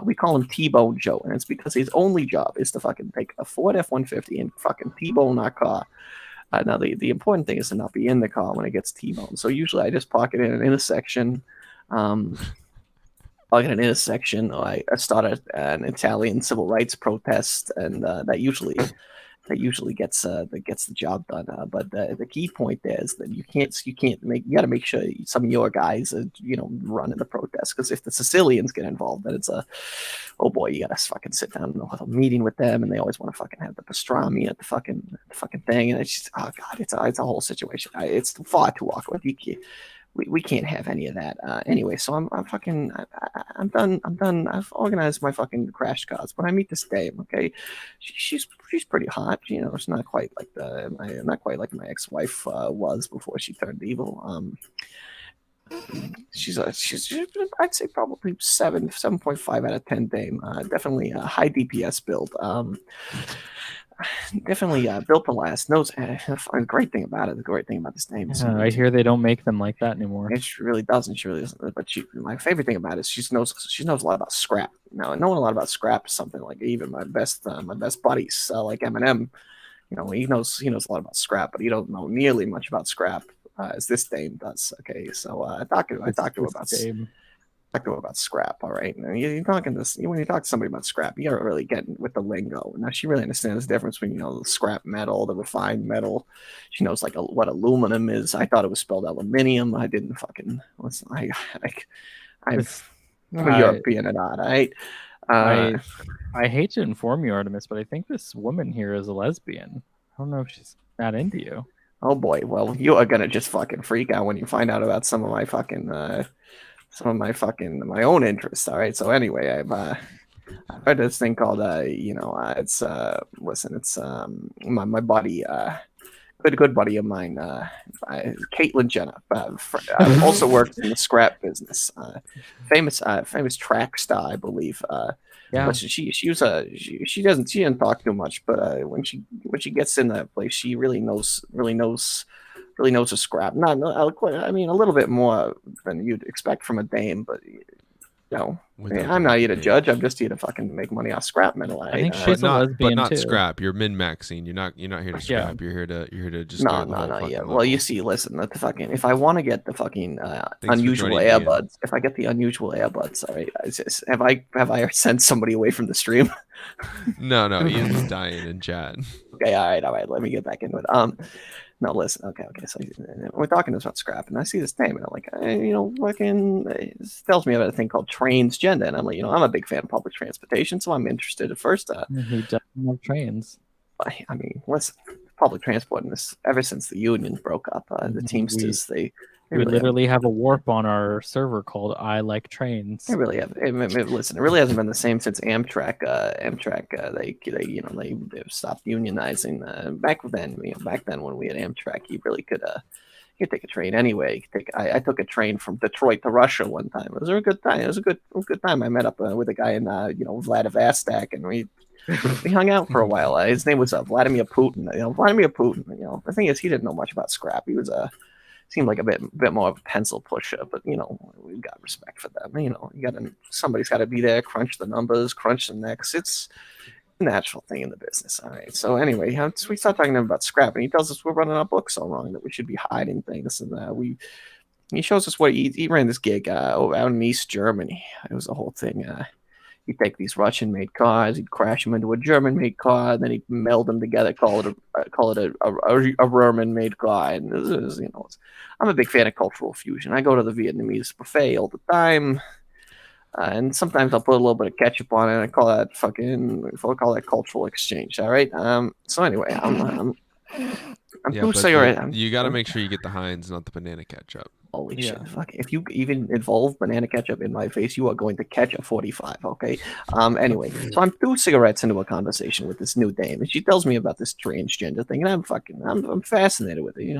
We call him T-Bone Joe, and it's because his only job is to fucking take a Ford F-150 and fucking T-bone our car. Now the important thing is to not be in the car when it gets T-boned. So usually I just park it in an intersection. Or I start an Italian civil rights protest, and that usually gets the job done. But the key point there is that you got to make sure some of your guys are running the protest, because if the Sicilians get involved, then it's oh boy, you got to fucking sit down and have a meeting with them, and they always want to fucking have the pastrami at the fucking thing, and it's just, oh god, it's a whole situation. It's far too awkward. We can't have any of that. Anyway, so I'm done. I've organized my fucking crash cars. But I meet this dame, okay? She's pretty hot. It's not quite like my ex-wife was before she turned evil. She's I'd say probably 7.5 out of 10 dame. Definitely a high DPS build. Definitely built to last. Knows the great thing about this name is I hear they don't make them like that anymore. It really doesn't. She really doesn't. But my favorite thing about it is she knows a lot about scrap. Now, knowing a lot about scrap is something like even my best buddies like Eminem. He knows a lot about scrap, but he don't know nearly much about scrap as this dame does. Okay, so I talked to her about scrap. All right, now when you talk to somebody about scrap, you gotta really get with the lingo. Now she really understands the difference between the scrap metal, the refined metal. She knows what aluminum is. I thought it was spelled aluminium. I didn't fucking listen. I'm European and odd. Right? I hate to inform you, Artemis, but I think this woman here is a lesbian. I don't know if she's not into you. Oh boy, well, you are gonna just fucking freak out when you find out about some of my fucking my own interests. All right, so anyway, I've heard this thing called it's my buddy, good buddy of mine, Caitlyn Jenner, also works in the scrap business, famous track star, I believe. Yeah, but she doesn't talk too much, but when she gets in that place, she really knows her scrap. Not, I mean, a little bit more than you'd expect from a dame, but No, Without I'm not here to getting paid. judge. I'm just here to fucking make money off scrap metal. I think right? she's a lesbian but not too. scrap. You're min-maxing. You're not here to Yeah. scrap. You're here to just go to the whole fucking Yeah. level. Well, you see, listen, the fucking if I want to get the fucking Thanks for unusual joining me in. earbuds, if I get the unusual earbuds, all right, have I sent somebody away from the stream? No, Ian's dying in chat. Okay, all right. Let me get back into it. No, listen. Okay. So we're talking about scrap, and I see this name, and I'm like, this tells me about a thing called transgender, and I'm like, I'm a big fan of public transportation, so I'm interested at first. Who doesn't love trains? I mean, listen, public transport in this ever since the unions broke up, the Teamsters We really literally have a warp on our server called "I Like Trains." They really have. Listen, it really hasn't been the same since Amtrak. They stopped unionizing. Back then when we had Amtrak, you really could take a train anyway. I took a train from Detroit to Russia one time. It was a good time. It was a good time. I met up with a guy in Vladivostok, and we hung out for a while. His name was Vladimir Putin. Vladimir Putin. The thing is, he didn't know much about scrap. He was seemed like a bit more of a pencil pusher, but we've got respect for them. Somebody's got to be there, crunch the numbers, crunch the necks. It's a natural thing in the business. All right. So anyway, we start talking to him about scrap, and he tells us we're running our book so wrong that we should be hiding things, and he shows us what he ran this gig out in East Germany. It was the whole thing. He'd take these Russian-made cars, he'd crash them into a German-made car, and then he'd meld them together, call it a German-made car. And I'm a big fan of cultural fusion. I go to the Vietnamese buffet all the time, and sometimes I'll put a little bit of ketchup on it. And I call that cultural exchange. All right. So anyway, I'm too cigarette. You got to make sure you get the Heinz, not the banana ketchup. Holy shit! Fuck! If you even involve banana ketchup in my face, you are going to catch a 45. Okay. Anyway, so I'm 2 cigarettes into a conversation with this new dame, and she tells me about this transgender thing, and I'm fascinated with it.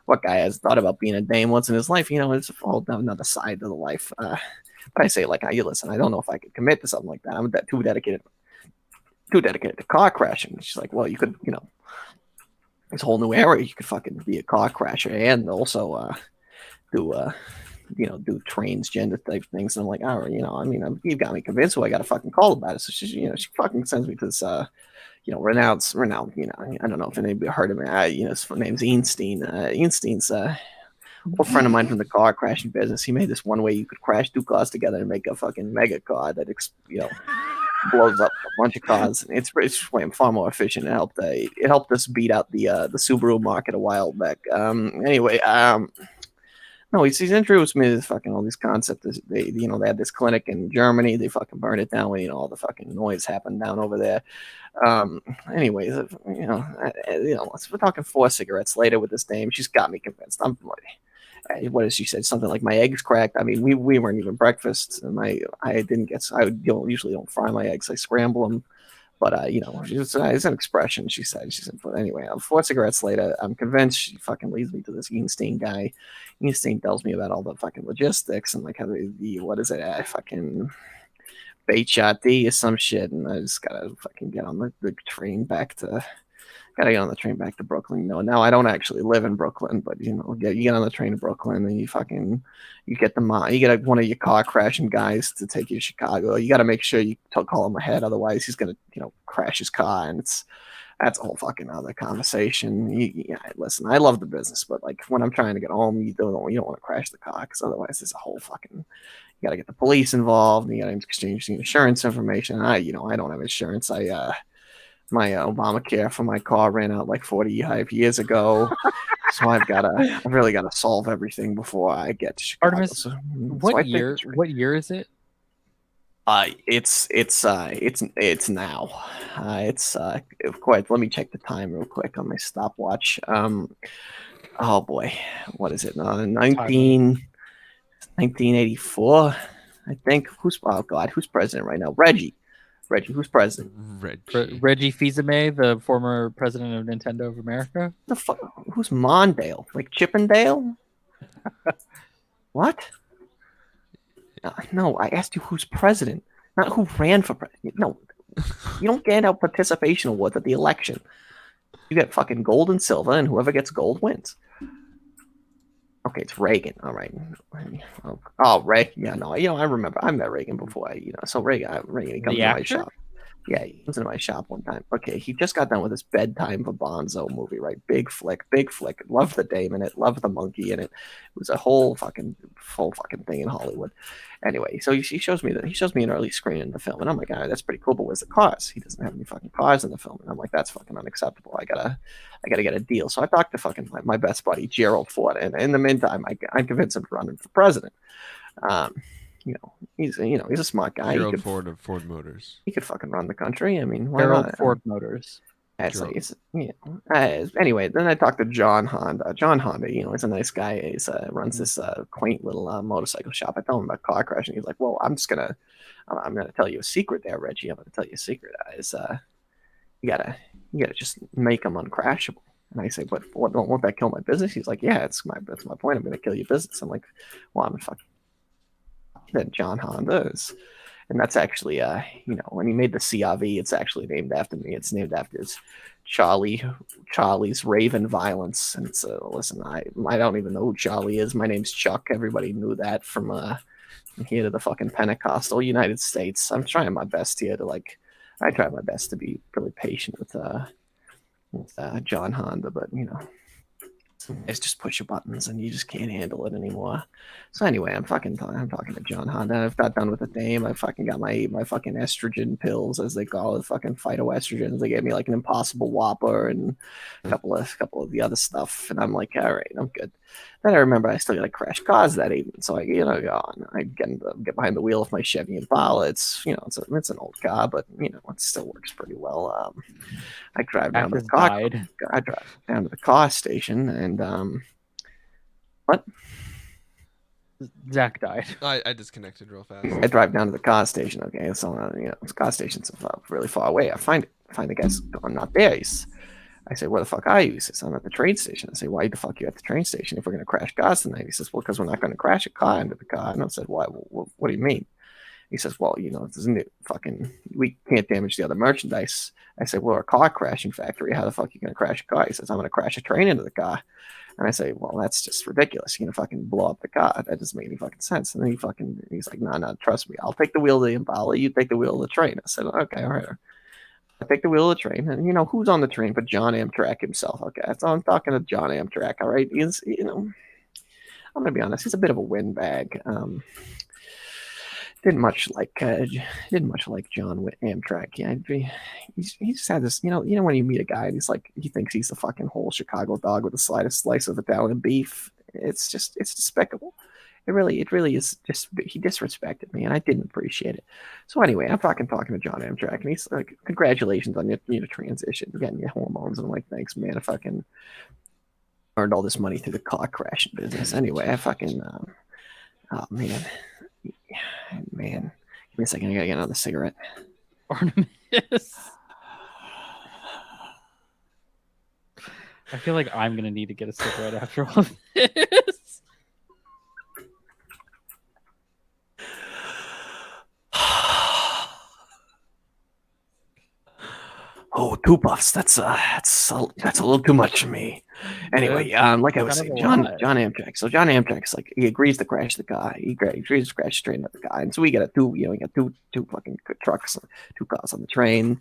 What guy has thought about being a dame once in his life? It's a whole another side to the life. But I say, you listen, I don't know if I could commit to something like that. I'm too dedicated to car crashing. And she's like, well, you could, there's a whole new era. You could fucking be a car crasher and also do transgender type things. And I'm like, all right, you've got me convinced. So I got a fucking call about it. So she fucking sends me to this, renowned, I don't know if anybody heard of him. His name's Einstein. Einstein's a old friend of mine from the car crashing business. He made this one way you could crash 2 cars together and make a fucking mega car that, blows up a bunch of cars. And it's far more efficient. It helped us beat out the Subaru market a while back. Anyway, no, he's introduced me to fucking all these concepts. They had this clinic in Germany. They fucking burned it down when all the fucking noise happened down over there. Anyways, we're talking 4 cigarettes later with this dame. She's got me convinced. I'm like, what did she say? Something like my eggs cracked. I mean, we weren't even breakfast, and I usually don't fry my eggs. I scramble them. But it's an expression. She said. But anyway, 4 cigarettes later, I'm convinced. She fucking leads me to this Einstein guy. Einstein tells me about all the fucking logistics and like how what is it? Fucking bait shot D or some shit. And I just gotta fucking get on the train back to. Gotta get on the train back to Brooklyn. Now I don't actually live in Brooklyn, but you get on the train to Brooklyn and you get one of your car crashing guys to take you to Chicago. You got to make sure you call him ahead, otherwise he's gonna crash his car, and that's a whole fucking other conversation. Listen, I love the business, but like when I'm trying to get home, you don't want to crash the car because otherwise there's a whole fucking. You got to get the police involved. And you got to exchange the insurance information. I don't have insurance. My Obamacare for my car ran out like 45 years ago, so I've really got to solve everything before I get to Chicago. Artemis, what year is it? It's now. Quite. Let me check the time real quick on my stopwatch. Oh boy, what is it? 1984, I think. Who's president right now? Reggie, who's president? Reggie Fils-Aimé, the former president of Nintendo of America. The fuck? Who's Mondale? Like Chippendale? What? No, I asked you who's president, not who ran for president. No, you don't get out participation awards at the election. You get fucking gold and silver, and whoever gets gold wins. Okay, it's Reagan. All right. Oh, Reagan. Yeah, no, I remember. I met Reagan before. So Reagan, he comes The to my actor? shop. Yeah, he comes into my shop one time. Okay, he just got done with his Bedtime for Bonzo movie, right? Big flick. Love the dame in it. Love the monkey in it. It was a whole fucking thing in Hollywood. Anyway, so he shows me an early screen in the film, and I'm like, all right, that's pretty cool. But where's the cars? He doesn't have any fucking cars in the film, and I'm like, that's fucking unacceptable. I gotta get a deal. So I talked to fucking my best buddy Gerald Ford, and in the meantime, I convinced him to run for president. He's a smart guy. Gerald Ford of Ford Motors. He could fucking run the country. I mean, why Gerald not? Ford Motors. Anyway, then I talked to John Honda. John Honda, he's a nice guy. He runs this quaint little motorcycle shop. I told him about car crashing. He's like, "Well, I'm gonna tell you a secret there, Reggie. I'm gonna tell you a secret. You gotta just make them uncrashable." And I say, "But won't that kill my business?" He's like, "Yeah, that's my point. I'm gonna kill your business." I'm like, "Well, I'm a fucking." That John Honda is. And that's actually, when he made the CRV, it's actually named after me. It's named after his Charlie's Raven Violence. And it's, listen, I don't even know who Charlie is. My name's Chuck. Everybody knew that from here to the fucking Pentecostal United States. I'm trying my best here to I try my best to be really patient with John Honda, but it's just push your buttons and you just can't handle it anymore. So anyway, I'm talking to John Honda. I've got done with the dame. I fucking got my fucking estrogen pills, as they call it, fucking phytoestrogens. They gave me like an Impossible Whopper and a couple of the other stuff. And I'm like, all right, I'm good. Then I remember I still got to crash cars that evening. So I get behind the wheel of my Chevy Impala. It's it's an old car, but it still works pretty well. I drive down to the car. I drive down to the car station, and what? Zach died. I disconnected real fast. I drive down to the car station. Okay, so the car station's really far away. I find the guy's not there. I say, where the fuck are you? He says, I'm at the train station. I say, why the fuck are you at the train station if we're going to crash cars tonight? He says, well, because we're not going to crash a car into the car. And I said, why? What do you mean? He says, well, isn't it fucking, we can't damage the other merchandise. I said, well, we're a car crashing factory. How the fuck are you going to crash a car? He says, I'm going to crash a train into the car. And I say, well, that's just ridiculous. You're going to fucking blow up the car. That doesn't make any fucking sense. And then he's like, no, trust me. I'll take the wheel of the Impala. You take the wheel of the train. I said, okay, all right. I take the wheel of the train, and who's on the train but John Amtrak himself. Okay, so I'm talking to John Amtrak. All right, he's I'm gonna be honest, he's a bit of a windbag. Didn't much like John Amtrak. Yeah, he just had this. When you meet a guy and he thinks he's the fucking whole Chicago dog with the slightest slice of Italian beef. It's despicable. It really is just, he disrespected me, and I didn't appreciate it. So anyway, I'm talking to John Amtrak, and he's like, congratulations on your transition, getting your hormones. And I'm like, thanks, man. I fucking earned all this money through the car crashing business. Anyway, I fucking, oh, man. Give me a second. I gotta get another cigarette. Artemis. I feel like I'm going to need to get a cigarette after all of this. Oh, 2 puffs. That's a little too much for me. Anyway, like I was saying, John Amtrak. So John Amtrak's like, he agrees to crash the car. He agrees to crash straight into the car, and so we got we got two fucking trucks, 2 cars on the train.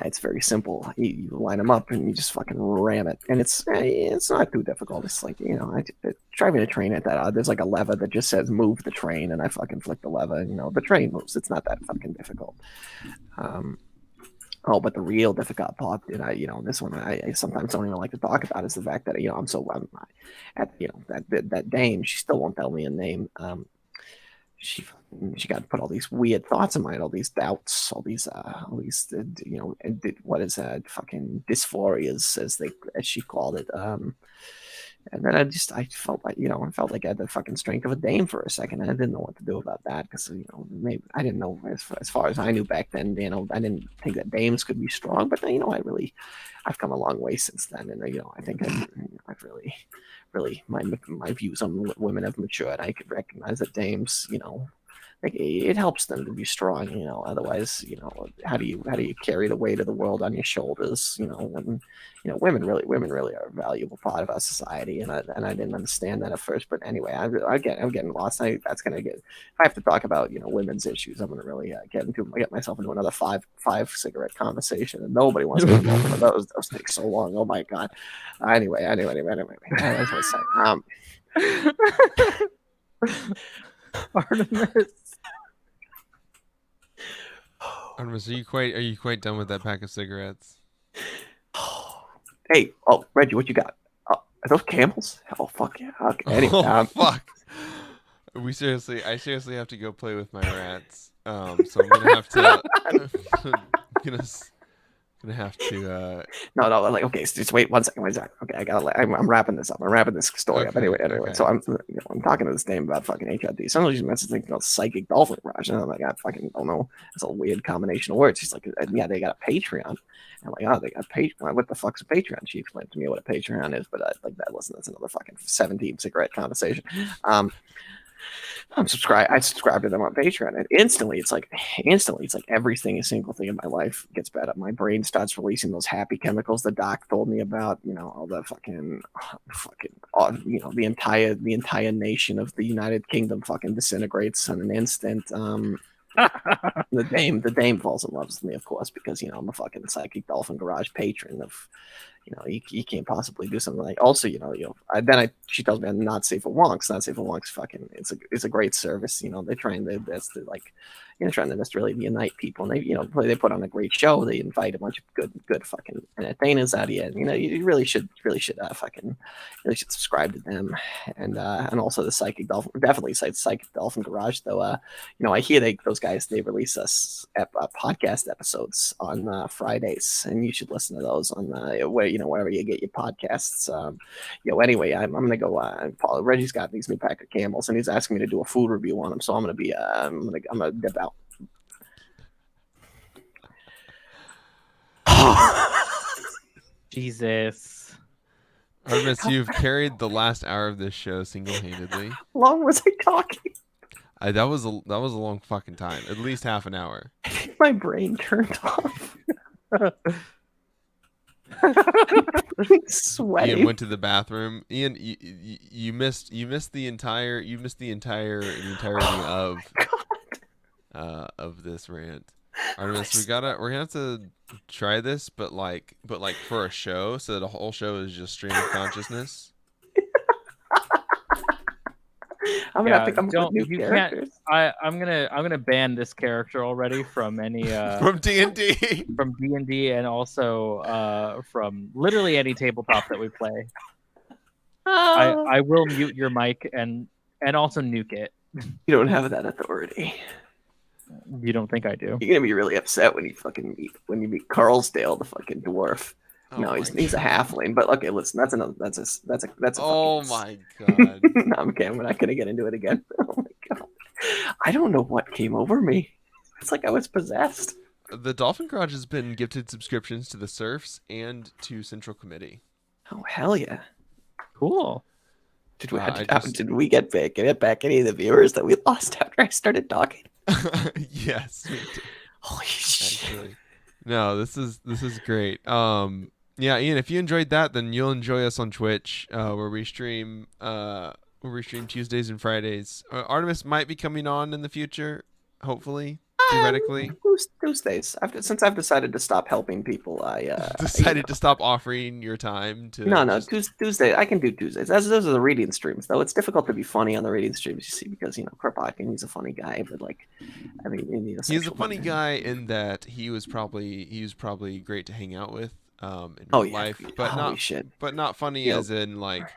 It's very simple. You line them up and you just fucking ram it, and it's not too difficult. It's like driving a train at that. There's like a lever that just says move the train, and I fucking flick the lever. The train moves. It's not that fucking difficult. Oh, but the real difficult part, and this one I sometimes don't even like to talk about, is the fact that that dame, she still won't tell me a name. She got to put all these weird thoughts in mind, all these doubts, all these what is fucking dysphorias, as she called it. And then I felt like I had the fucking strength of a dame for a second. I didn't know what to do about that because maybe I didn't know, as far as I knew back then. I didn't think that dames could be strong, but I've come a long way since then, and I think I've really my views on women have matured. I could recognize that dames, like it helps them to be strong, you know. Otherwise, you know, how do you carry the weight of the world on your shoulders, you know, when you know women really are a valuable part of our society, and I didn't understand that at first, but anyway, I'm getting lost. That's gonna get, if I have to talk about, you know, women's issues, I'm gonna really get myself into another five cigarette conversation, and nobody wants to involve in those. Those take so long. Oh my god. Anyway, that's what I say. Artemis. Artemis, are you quite done with that pack of cigarettes? Hey, Reggie, what you got? Are those camels? Oh fuck yeah. Okay. Anyway, fuck. I seriously have to go play with my rats. So I'm gonna have to gonna have to No, like, okay, so just wait one second. Okay, I'm wrapping this up. I'm wrapping this story up. Anyway. Okay. So I'm talking to this dame about fucking HRD. Some of these messages think about psychic dolphin garage, and I'm like, I fucking don't know. It's a weird combination of words. She's like, yeah, they got a Patreon. I'm like, oh, they got Patreon. What the fuck's a Patreon? She explained to me what a Patreon is, but like that. Listen, that's another fucking 17 cigarette conversation. I subscribe to them on Patreon, and instantly it's like everything, a single thing in my life gets better. My brain starts releasing those happy chemicals the doc told me about. You know, all the fucking, you know, the entire nation of the United Kingdom fucking disintegrates in an instant. The dame falls in love with me, of course, because, you know, I'm a fucking psychic dolphin garage patron of, you know, you can't possibly do something like. Also, she tells me I'm not safe for wonks. Not safe for wonks. Fucking, it's a great service. You know, they're trying their best to, like, you know, trying their best to really unite people, and they put on a great show. They invite a bunch of good fucking entertainers out here. And, you know, you really should subscribe to them, and also the psychic dolphin, definitely psychic dolphin garage. Though, you know, I hear those guys, they release us podcast episodes on Fridays, and you should listen to those on wherever you get your podcasts. Anyway, I'm gonna go. Paul Reggie's got these new pack of camels, and he's asking me to do a food review on them, so I'm gonna dip out. Jesus. Artemis, you've carried the last hour of this show single-handedly. How long was I talking? That was a long fucking time. At least half an hour. My brain turned off. Sweating. Ian went to the bathroom. Ian, you missed the entirety of this rant. Artemis, we're gonna have to try this, but like for a show, so that a whole show is just stream of consciousness. I'm gonna have to come up with new characters. I'm gonna ban this character already from any from D&D, from D&D, and also from literally any tabletop that we play. I will mute your mic and also nuke it. You don't have that authority. You don't think I do? You're gonna be really upset when you meet Carlsdale, the fucking dwarf. Oh, no, he's a halfling. But okay, listen, that's a. Oh my god! No, I'm kidding. We're not gonna get into it again. Oh my god! I don't know what came over me. It's like I was possessed. The Dolphin Garage has been gifted subscriptions to the Serfs and to Central Committee. Oh hell yeah! Cool. Did we get back any of the viewers that we lost after I started talking? Yes. We did. Holy shit! Actually. No, this is great. Yeah, Ian, if you enjoyed that, then you'll enjoy us on Twitch, where we stream Tuesdays and Fridays. Artemis might be coming on in the future, hopefully, theoretically. Tuesdays. Since I've decided to stop helping people, I decided to stop offering your time to. No, Tuesday. I can do Tuesdays. Those are the reading streams, though. It's difficult to be funny on the reading streams, you see, because Kropotkin, he's a funny guy, but like, I mean, he's a funny guy in that he was probably great to hang out with. In real life, but not funny as in like.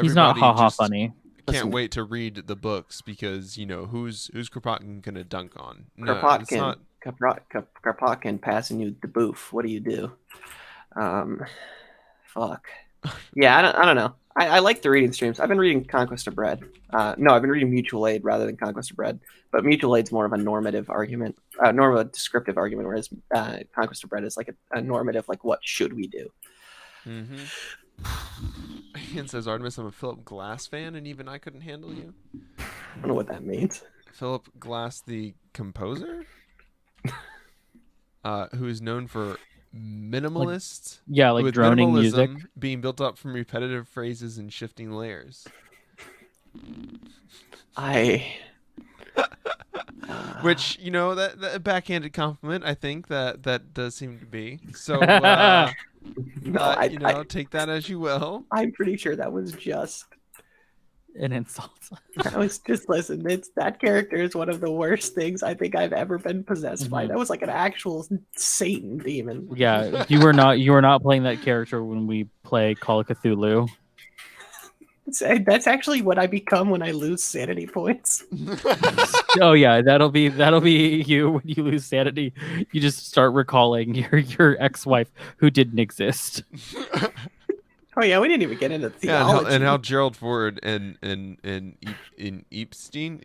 He's not haha funny. Can't wait to read the books because who's Kropotkin gonna dunk on? No, Kropotkin passing you the boof. What do you do? Fuck. Yeah, I don't know. I like the reading streams. I've been reading Conquest of Bread. No, I've been reading Mutual Aid rather than Conquest of Bread. But Mutual Aid's more of a normative argument, more of a descriptive argument, whereas Conquest of Bread is like a normative, like what should we do? Mm-hmm. Ian says, Artemis, I'm a Philip Glass fan, and even I couldn't handle you. I don't know what that means. Philip Glass, the composer, who is known for minimalist, like with droning music. minimalism being built up from repetitive phrases and shifting layers. Which, that backhanded compliment, I think that does seem to be. So, take that as you will. I'm pretty sure that was just an insult. I was just listen. That character is one of the worst things I think I've ever been possessed by. That was like an actual Satan demon. Yeah, you were not playing that character when we play Call of Cthulhu. That's actually what I become when I lose sanity points. Oh yeah, that'll be you when you lose sanity. You just start recalling your ex-wife who didn't exist. Oh yeah, we didn't even get into theology. Yeah, and how Gerald Ford and Epstein.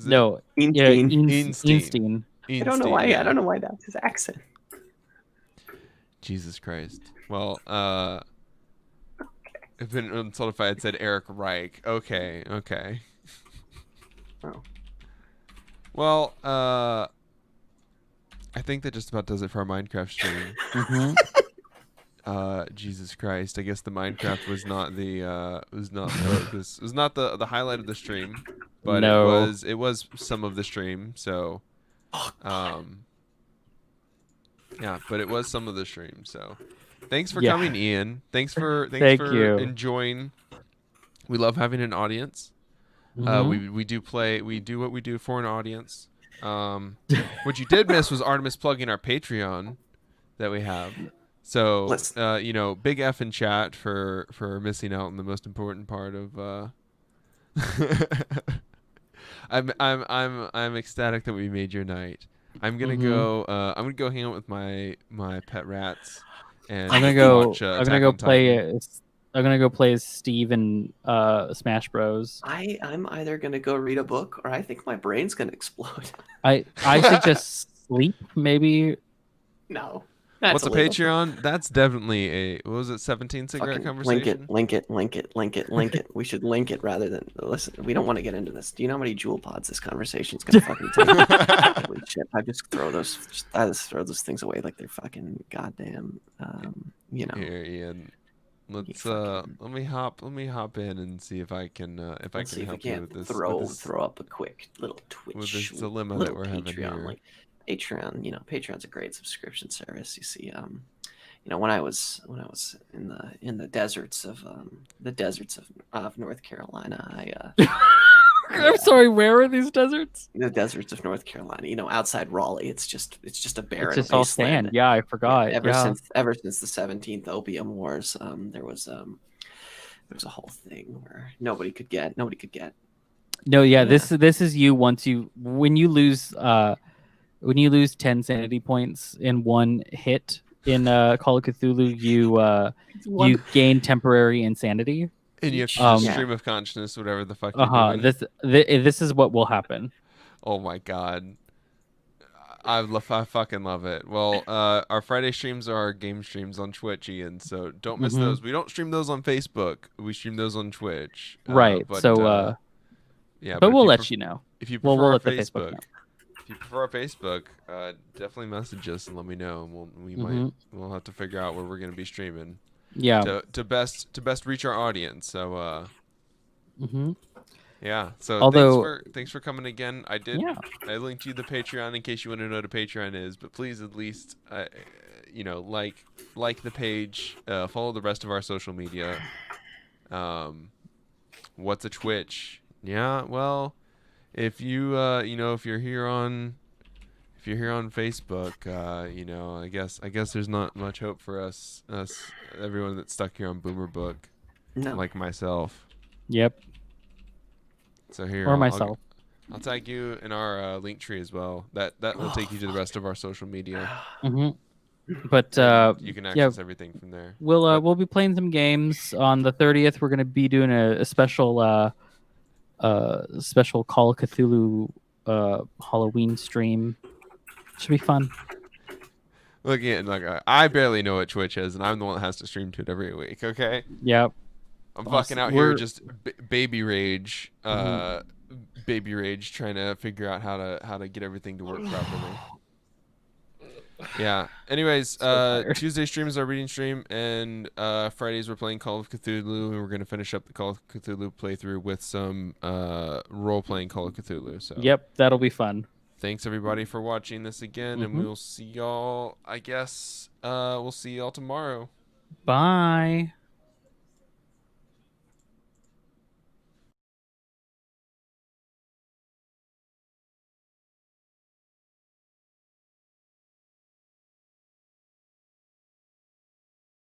No, Einstein. I don't know why. I don't know why that's his accent. Jesus Christ. Well, I've been insulted if I had said Eric Reich. Okay. Oh. Well, I think that just about does it for our Minecraft stream. Jesus Christ! I guess the Minecraft was not the the highlight of the stream, but no. it was some of the stream. So, yeah, but it was some of the stream. So, thanks for coming, Ian. Thanks for you. enjoying. We love having an audience. We do what we do for an audience. What you did miss was Artemis plugging our Patreon that we have. So, big F in chat for missing out on the most important part of. I'm ecstatic that we made your night. I'm gonna go. I'm gonna go hang out with my pet rats, and I'm gonna go. Watch, I'm gonna go play. I'm gonna go play as Steve in Smash Bros. I'm either gonna go read a book, or I think my brain's gonna explode. I should just sleep, maybe. No. What's illegal. A Patreon? That's definitely a, what was it, 17 cigarette conversation? Link it. We should link it rather than, listen, we don't want to get into this. Do you know how many Joule pods this conversation's going to fucking take? Holy shit. I just throw those things away like they're fucking goddamn, Here, Ian. Let's let me hop in and see if I can help you with this. Throw up a quick little Twitch with this dilemma that we're having here. Like Patreon, Patreon's a great subscription service. You see, when I was in the deserts of North Carolina, I'm sorry, where are these deserts? The deserts of North Carolina. Outside Raleigh, it's just a barren. It's just all sand. Yeah, I forgot. Ever since the 17th Opium Wars, there was a whole thing where nobody could get. No, yeah. This is you when you lose 10 sanity points in one hit in Call of Cthulhu, you gain temporary insanity. And you have to stream of consciousness, whatever the fuck you're doing. This is what will happen. Oh my god. I fucking love it. Well, our Friday streams are our game streams on Twitch, Ian, so don't miss those. We don't stream those on Facebook. We stream those on Twitch. Right. But we'll let you know. If you prefer we'll let Facebook know. If you prefer our Facebook, definitely message us and let me know, and we'll have to figure out where we're going to be streaming. Yeah. To best reach our audience. So yeah. So thanks for coming again. I linked you the Patreon in case you want to know what a Patreon is, but please at least like the page, follow the rest of our social media. What's a Twitch? Yeah, well, if you if you're here on Facebook, I guess there's not much hope for us everyone that's stuck here on Boomer Book, like myself. Yep. So here, or myself. I'll tag you in our link tree as well. That will take you to the rest of our social media. But you can access everything from there. We'll be playing some games on the 30th. We're gonna be doing a special Call of Cthulhu Halloween stream. Should be fun. Look, I barely know what Twitch is, and I'm the one that has to stream to it every week. Okay. Yep. I'm fucking out here just baby rage, baby rage trying to figure out how to get everything to work properly. Yeah. Anyways, Tuesday stream is our reading stream, and Fridays we're playing Call of Cthulhu, and we're gonna finish up the Call of Cthulhu playthrough with some role-playing Call of Cthulhu. So. Yep, that'll be fun. Thanks everybody for watching this again, and we'll see y'all. I guess we'll see y'all tomorrow. Bye.